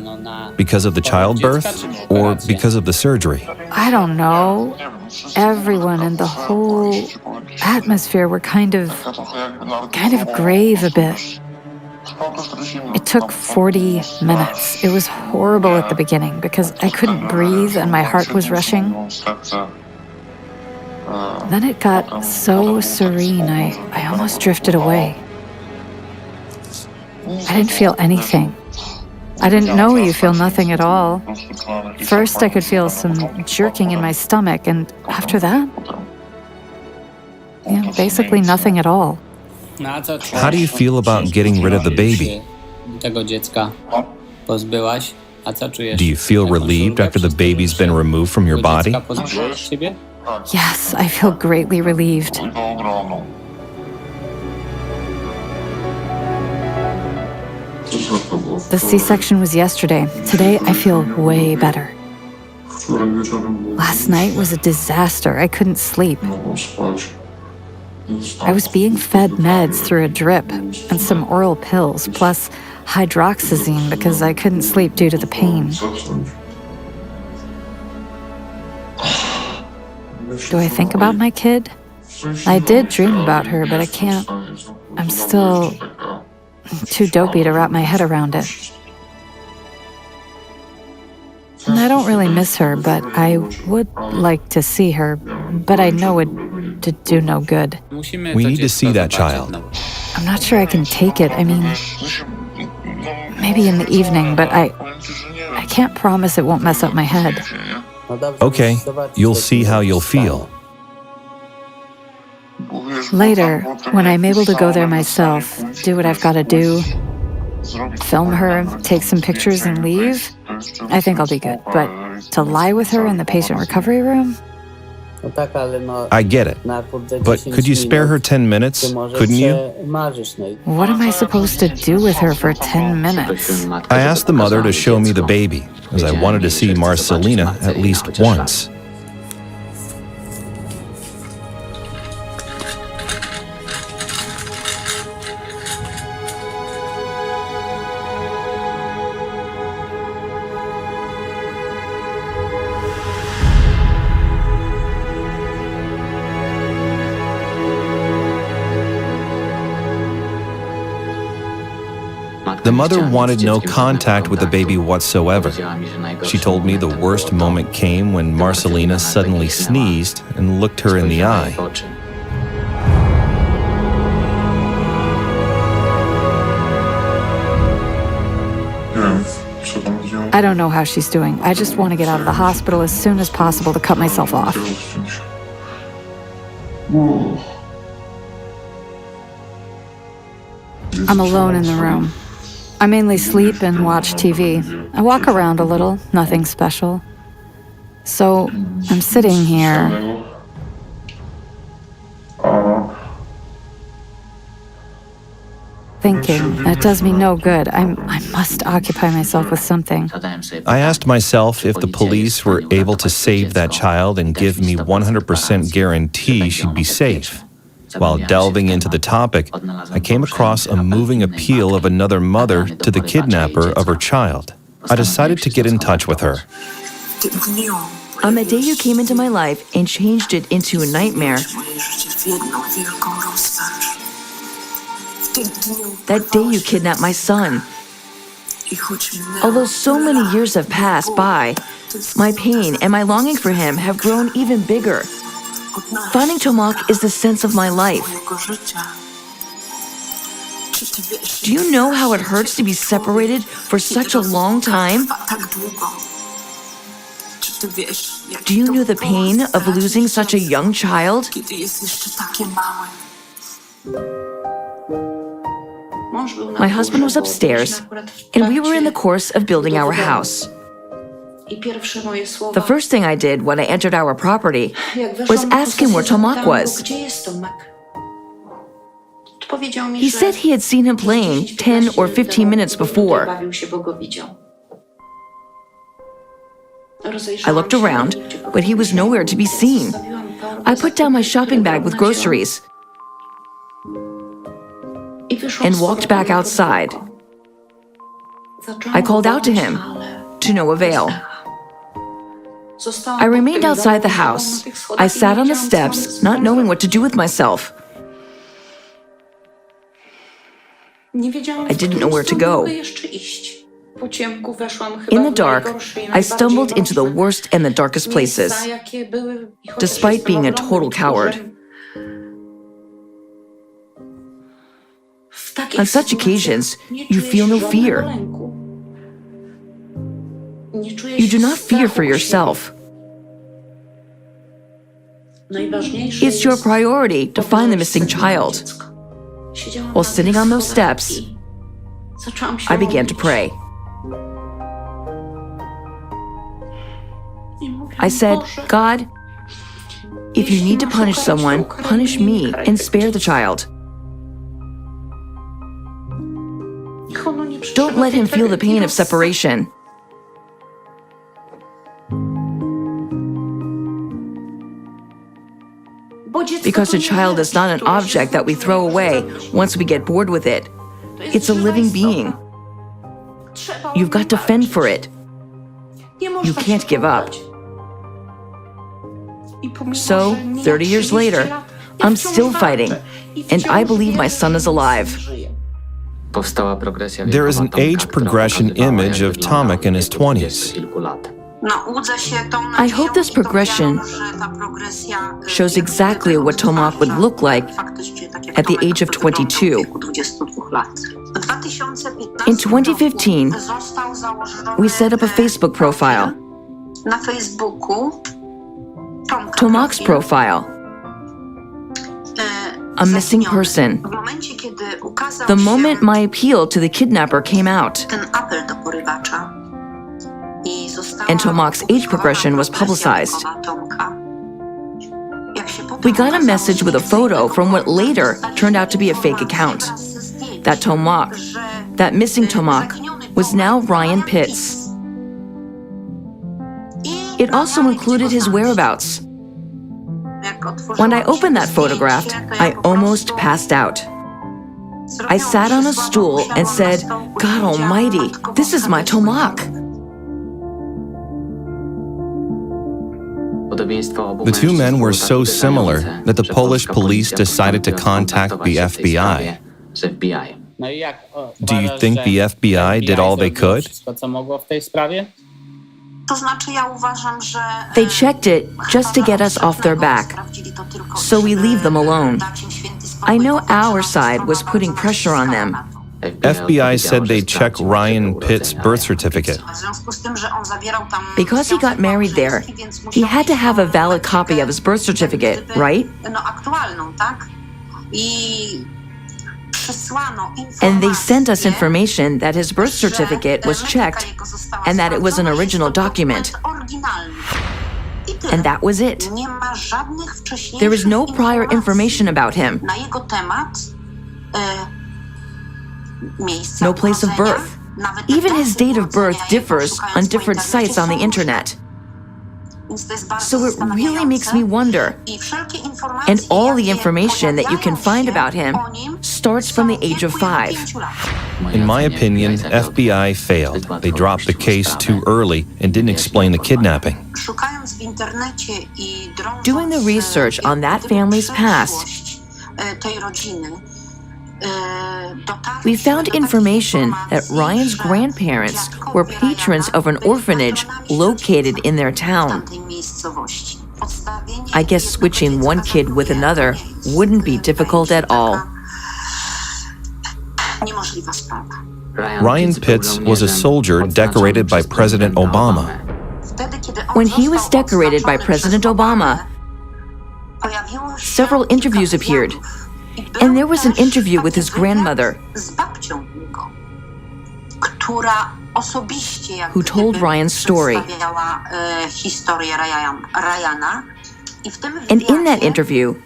Because of the childbirth, or because of the surgery? I don't know. Everyone and the whole atmosphere were kind of grave a bit. It took 40 minutes. It was horrible at the beginning because I couldn't breathe and my heart was rushing. Then it got so serene, I almost drifted away. I didn't feel anything. I didn't know you feel nothing at all. First, I could feel some jerking in my stomach, and after that, basically nothing at all. How do you feel about getting rid of the baby? Do you feel relieved after the baby's been removed from your body? Yes, I feel greatly relieved. The C-section was yesterday. Today, I feel way better. Last night was a disaster. I couldn't sleep. I was being fed meds through a drip and some oral pills, plus hydroxyzine because I couldn't sleep due to the pain. Do I think about my kid? I did dream about her, but I can't. I'm still too dopey to wrap my head around it. And I don't really miss her, but I would like to see her, but I know it'd do no good. We need to see that child. I'm not sure I can take it. I mean, maybe in the evening, but I can't promise it won't mess up my head. Okay, you'll see how you'll feel. Later, when I'm able to go there myself, do what I've got to do, film her, take some pictures and leave, I think I'll be good. But to lie with her in the patient recovery room? I get it. But could you spare her 10 minutes? Couldn't you? What am I supposed to do with her for 10 minutes? I asked the mother to show me the baby, as I wanted to see Marcelina at least once. The mother wanted no contact with the baby whatsoever. She told me the worst moment came when Marcelina suddenly sneezed and looked her in the eye. I don't know how she's doing. I just want to get out of the hospital as soon as possible to cut myself off. I'm alone in the room. I mainly sleep and watch TV. I walk around a little, nothing special. So, I'm sitting here. Thinking, it does me no good. I must occupy myself with something. I asked myself if the police were able to save that child and give me 100% guarantee she'd be safe. While delving into the topic, I came across a moving appeal of another mother to the kidnapper of her child. I decided to get in touch with her. On the day you came into my life and changed it into a nightmare, that day you kidnapped my son. Although so many years have passed by, my pain and my longing for him have grown even bigger. Finding Tomak is the sense of my life. Do you know how it hurts to be separated for such a long time? Do you know the pain of losing such a young child? My husband was upstairs, and we were in the course of building our house. The first thing I did when I entered our property was ask him where Tomak was. He said he had seen him playing 10 or 15 minutes before. I looked around, but he was nowhere to be seen. I put down my shopping bag with groceries and walked back outside. I called out to him, to no avail. I remained outside the house. I sat on the steps, not knowing what to do with myself. I didn't know where to go. In the dark, I stumbled into the worst and the darkest places, despite being a total coward. On such occasions, you feel no fear. You do not fear for yourself. It's your priority to find the missing child. While sitting on those steps, I began to pray. I said, God, if you need to punish someone, punish me and spare the child. Don't let him feel the pain of separation. Because a child is not an object that we throw away once we get bored with it. It's a living being. You've got to fend for it. You can't give up. So, 30 years later, I'm still fighting, and I believe my son is alive. There is an age progression image of Tomek in his 20s. I hope this progression shows exactly what Tomak would look like at the age of 22. In 2015, we set up a Facebook profile. Tomak's profile. A missing person. The moment my appeal to the kidnapper came out, and Tomak's age progression was publicized. We got a message with a photo from what later turned out to be a fake account. That Tomak, that missing Tomak, was now Ryan Pitts. It also included his whereabouts. When I opened that photograph, I almost passed out. I sat on a stool and said, God almighty, this is my Tomak. The two men were so similar that the Polish police decided to contact the FBI. Do you think the FBI did all they could? They checked it just to get us off their back, so we leave them alone. I know our side was putting pressure on them. FBI said they'd check Ryan Pitt's birth certificate. Because he got married there, he had to have a valid copy of his birth certificate, right? And they sent us information that his birth certificate was checked and that it was an original document. And that was it. There is no prior information about him. No place of birth. Even his date of birth differs on different sites on the internet. So it really makes me wonder. And all the information that you can find about him starts from the age of 5. In my opinion, FBI failed. They dropped the case too early and didn't explain the kidnapping. Doing the research on that family's past, we found information that Ryan's grandparents were patrons of an orphanage located in their town. I guess switching one kid with another wouldn't be difficult at all. Ryan Pitts was a soldier decorated by President Obama. When he was decorated by President Obama, several interviews appeared. And there was an interview with his grandmother, who told Ryan's story. And in that interview,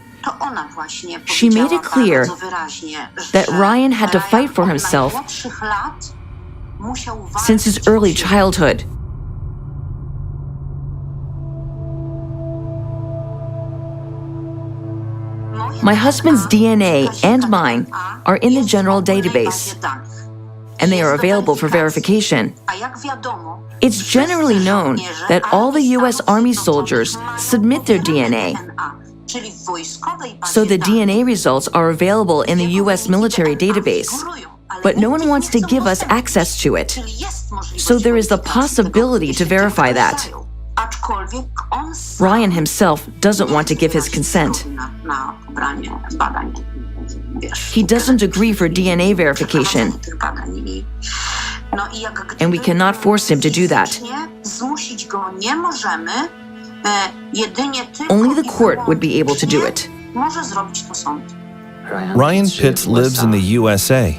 she made it clear that Ryan had to fight for himself since his early childhood. My husband's DNA and mine are in the general database, and they are available for verification. It's generally known that all the U.S. Army soldiers submit their DNA, so the DNA results are available in the U.S. military database, but no one wants to give us access to it. So there is the possibility to verify that. Ryan himself doesn't want to give his consent. He doesn't agree for DNA verification, and we cannot force him to do that. Only the court would be able to do it. Ryan Pitts lives in the USA.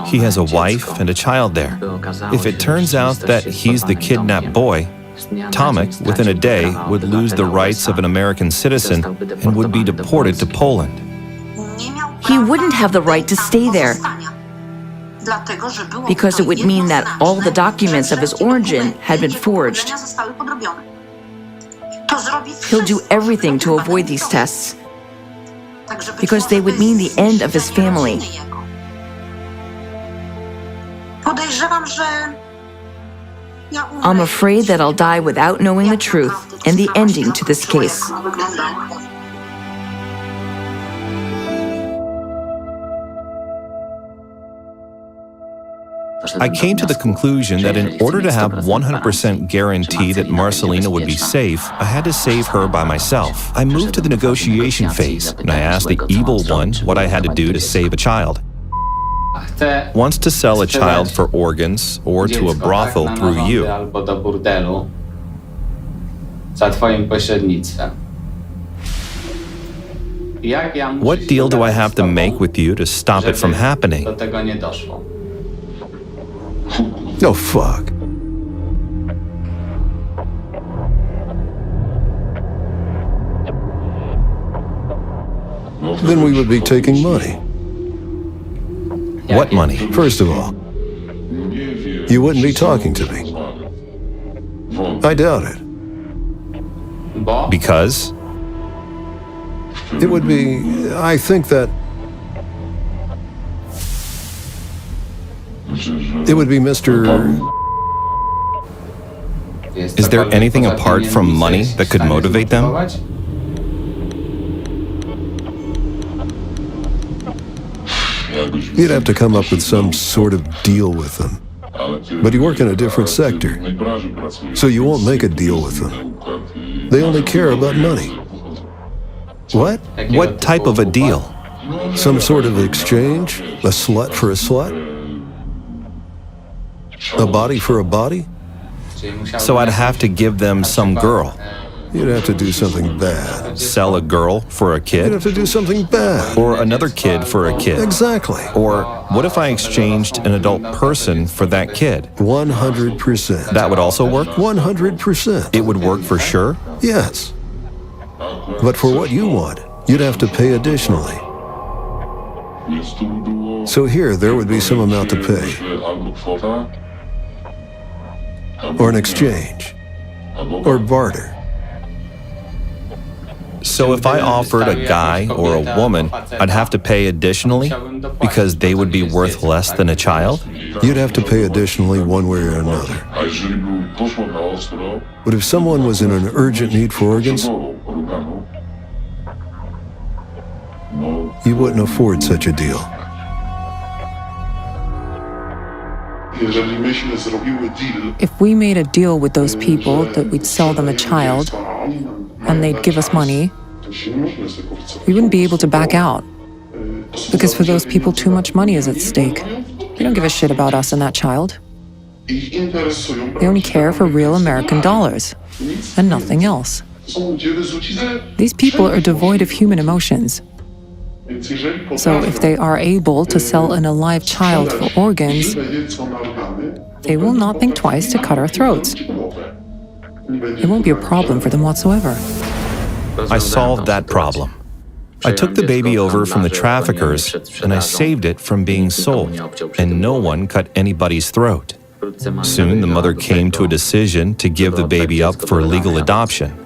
He has a wife and a child there. If it turns out that he's the kidnapped boy, Tomek, within a day, would lose the rights of an American citizen and would be deported to Poland. He wouldn't have the right to stay there, because it would mean that all the documents of his origin had been forged. He'll do everything to avoid these tests, because they would mean the end of his family. I'm afraid that I'll die without knowing the truth and the ending to this case. I came to the conclusion that in order to have 100% guarantee that Marcelina would be safe, I had to save her by myself. I moved to the negotiation phase, and I asked the evil one what I had to do to save a child. Wants to sell a child for organs or to a brothel through you. What deal do I have to make with you to stop it from happening? Oh, fuck. Then we would be taking money. What money? First of all, you wouldn't be talking to me. I doubt it. Because? It would be, I think that it would be Mr. Is there anything apart from money that could motivate them? You'd have to come up with some sort of deal with them. But you work in a different sector, so you won't make a deal with them. They only care about money. What? What type of a deal? Some sort of exchange? A slut for a slut? A body for a body? So I'd have to give them some girl. You'd have to do something bad. Sell a girl for a You'd kid? have to do something bad. Or another kid for a kid? Exactly. Or what if I exchanged an adult person for that kid? 100%. That would also work? 100%. It would work for sure? Yes. But for what you want, you'd have to pay additionally. So here, there would be some amount to pay. Or an exchange. Or barter. So if I offered a guy or a woman, I'd have to pay additionally because they would be worth less than a child? You'd have to pay additionally one way or another. But if someone was in an urgent need for organs, you wouldn't afford such a deal. If we made a deal with those people that we'd sell them a child and they'd give us money, we wouldn't be able to back out. Because for those people, too much money is at stake. They don't give a shit about us and that child. They only care for real American dollars and nothing else. These people are devoid of human emotions. So if they are able to sell an alive child for organs, they will not think twice to cut our throats. It won't be a problem for them whatsoever. I solved that problem. I took the baby over from the traffickers and I saved it from being sold, and no one cut anybody's throat. Soon the mother came to a decision to give the baby up for legal adoption.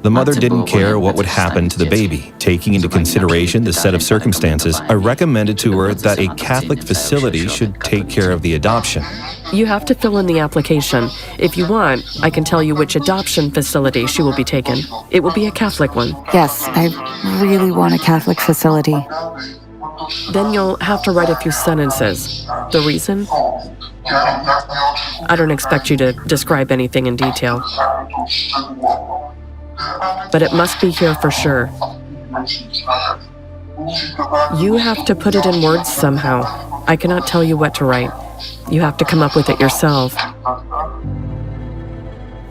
The mother didn't care what would happen to the baby. Taking into consideration the set of circumstances, I recommended to her that a Catholic facility should take care of the adoption. You have to fill in the application. If you want, I can tell you which adoption facility she will be taken. It will be a Catholic one. Yes, I really want a Catholic facility. Then you'll have to write a few sentences. The reason? I don't expect you to describe anything in detail. But it must be here for sure. You have to put it in words somehow. I cannot tell you what to write. You have to come up with it yourself.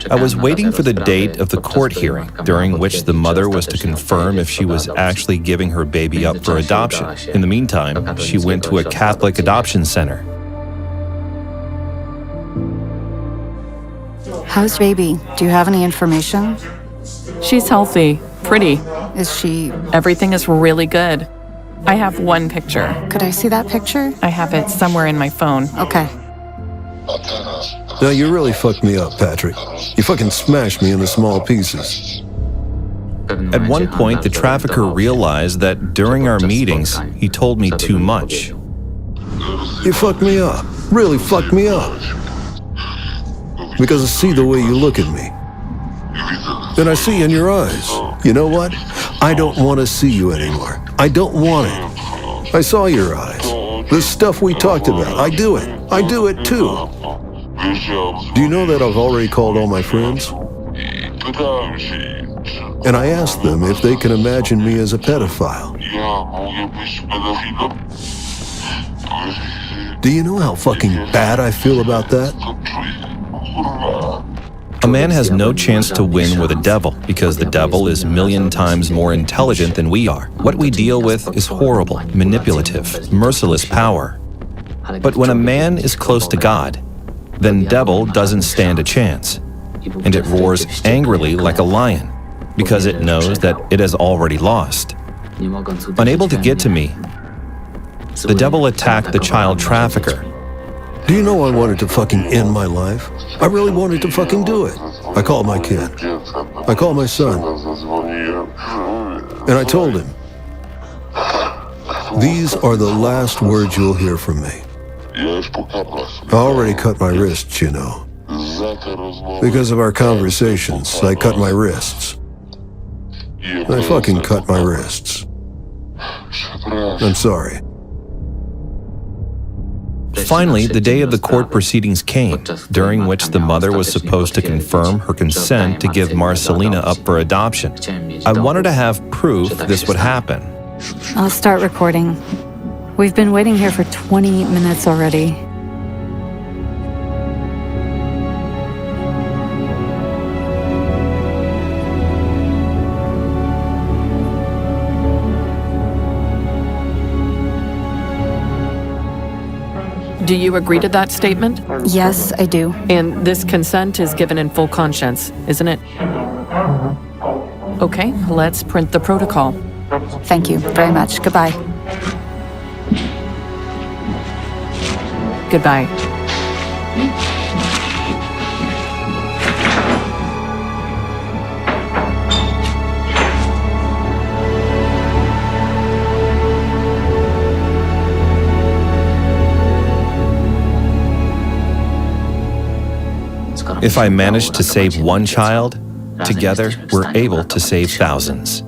I was waiting for the date of the court hearing, during which the mother was to confirm if she was actually giving her baby up for adoption. In the meantime, she went to a Catholic adoption center. How's baby? Do you have any information? She's healthy, pretty. Is she... Everything is really good. I have one picture. Could I see that picture? I have it somewhere in my phone. Okay. Now, you really fucked me up, Patryk. You fucking smashed me into small pieces. At one point, the trafficker realized that during our meetings, he told me too much. You fucked me up. Really fucked me up. Because I see the way you look at me. And I see in your eyes. You know what? I don't want to see you anymore. I don't want it. I saw your eyes. The stuff we talked about. I do it. I do it too. Do you know that I've already called all my friends? And I asked them if they can imagine me as a pedophile. Do you know how fucking bad I feel about that? A man has no chance to win with a devil because the devil is a million times more intelligent than we are. What we deal with is horrible, manipulative, merciless power. But when a man is close to God, then devil doesn't stand a chance. And it roars angrily like a lion because it knows that it has already lost. Unable to get to me, the devil attacked the child trafficker. Do you know I wanted to fucking end my life? I really wanted to fucking do it. I called my kid. I called my son. And I told him, these are the last words you'll hear from me. I already cut my wrists, you know. Because of our conversations, I cut my wrists. I fucking cut my wrists. I'm sorry. Finally, the day of the court proceedings came, during which the mother was supposed to confirm her consent to give Marcelina up for adoption. I wanted to have proof this would happen. I'll start recording. We've been waiting here for 20 minutes already. Do you agree to that statement? Yes, I do. And this consent is given in full conscience, isn't it? Okay, let's print the protocol. Thank you very much. Goodbye. Goodbye. If I manage to save one child, together we're able to save thousands.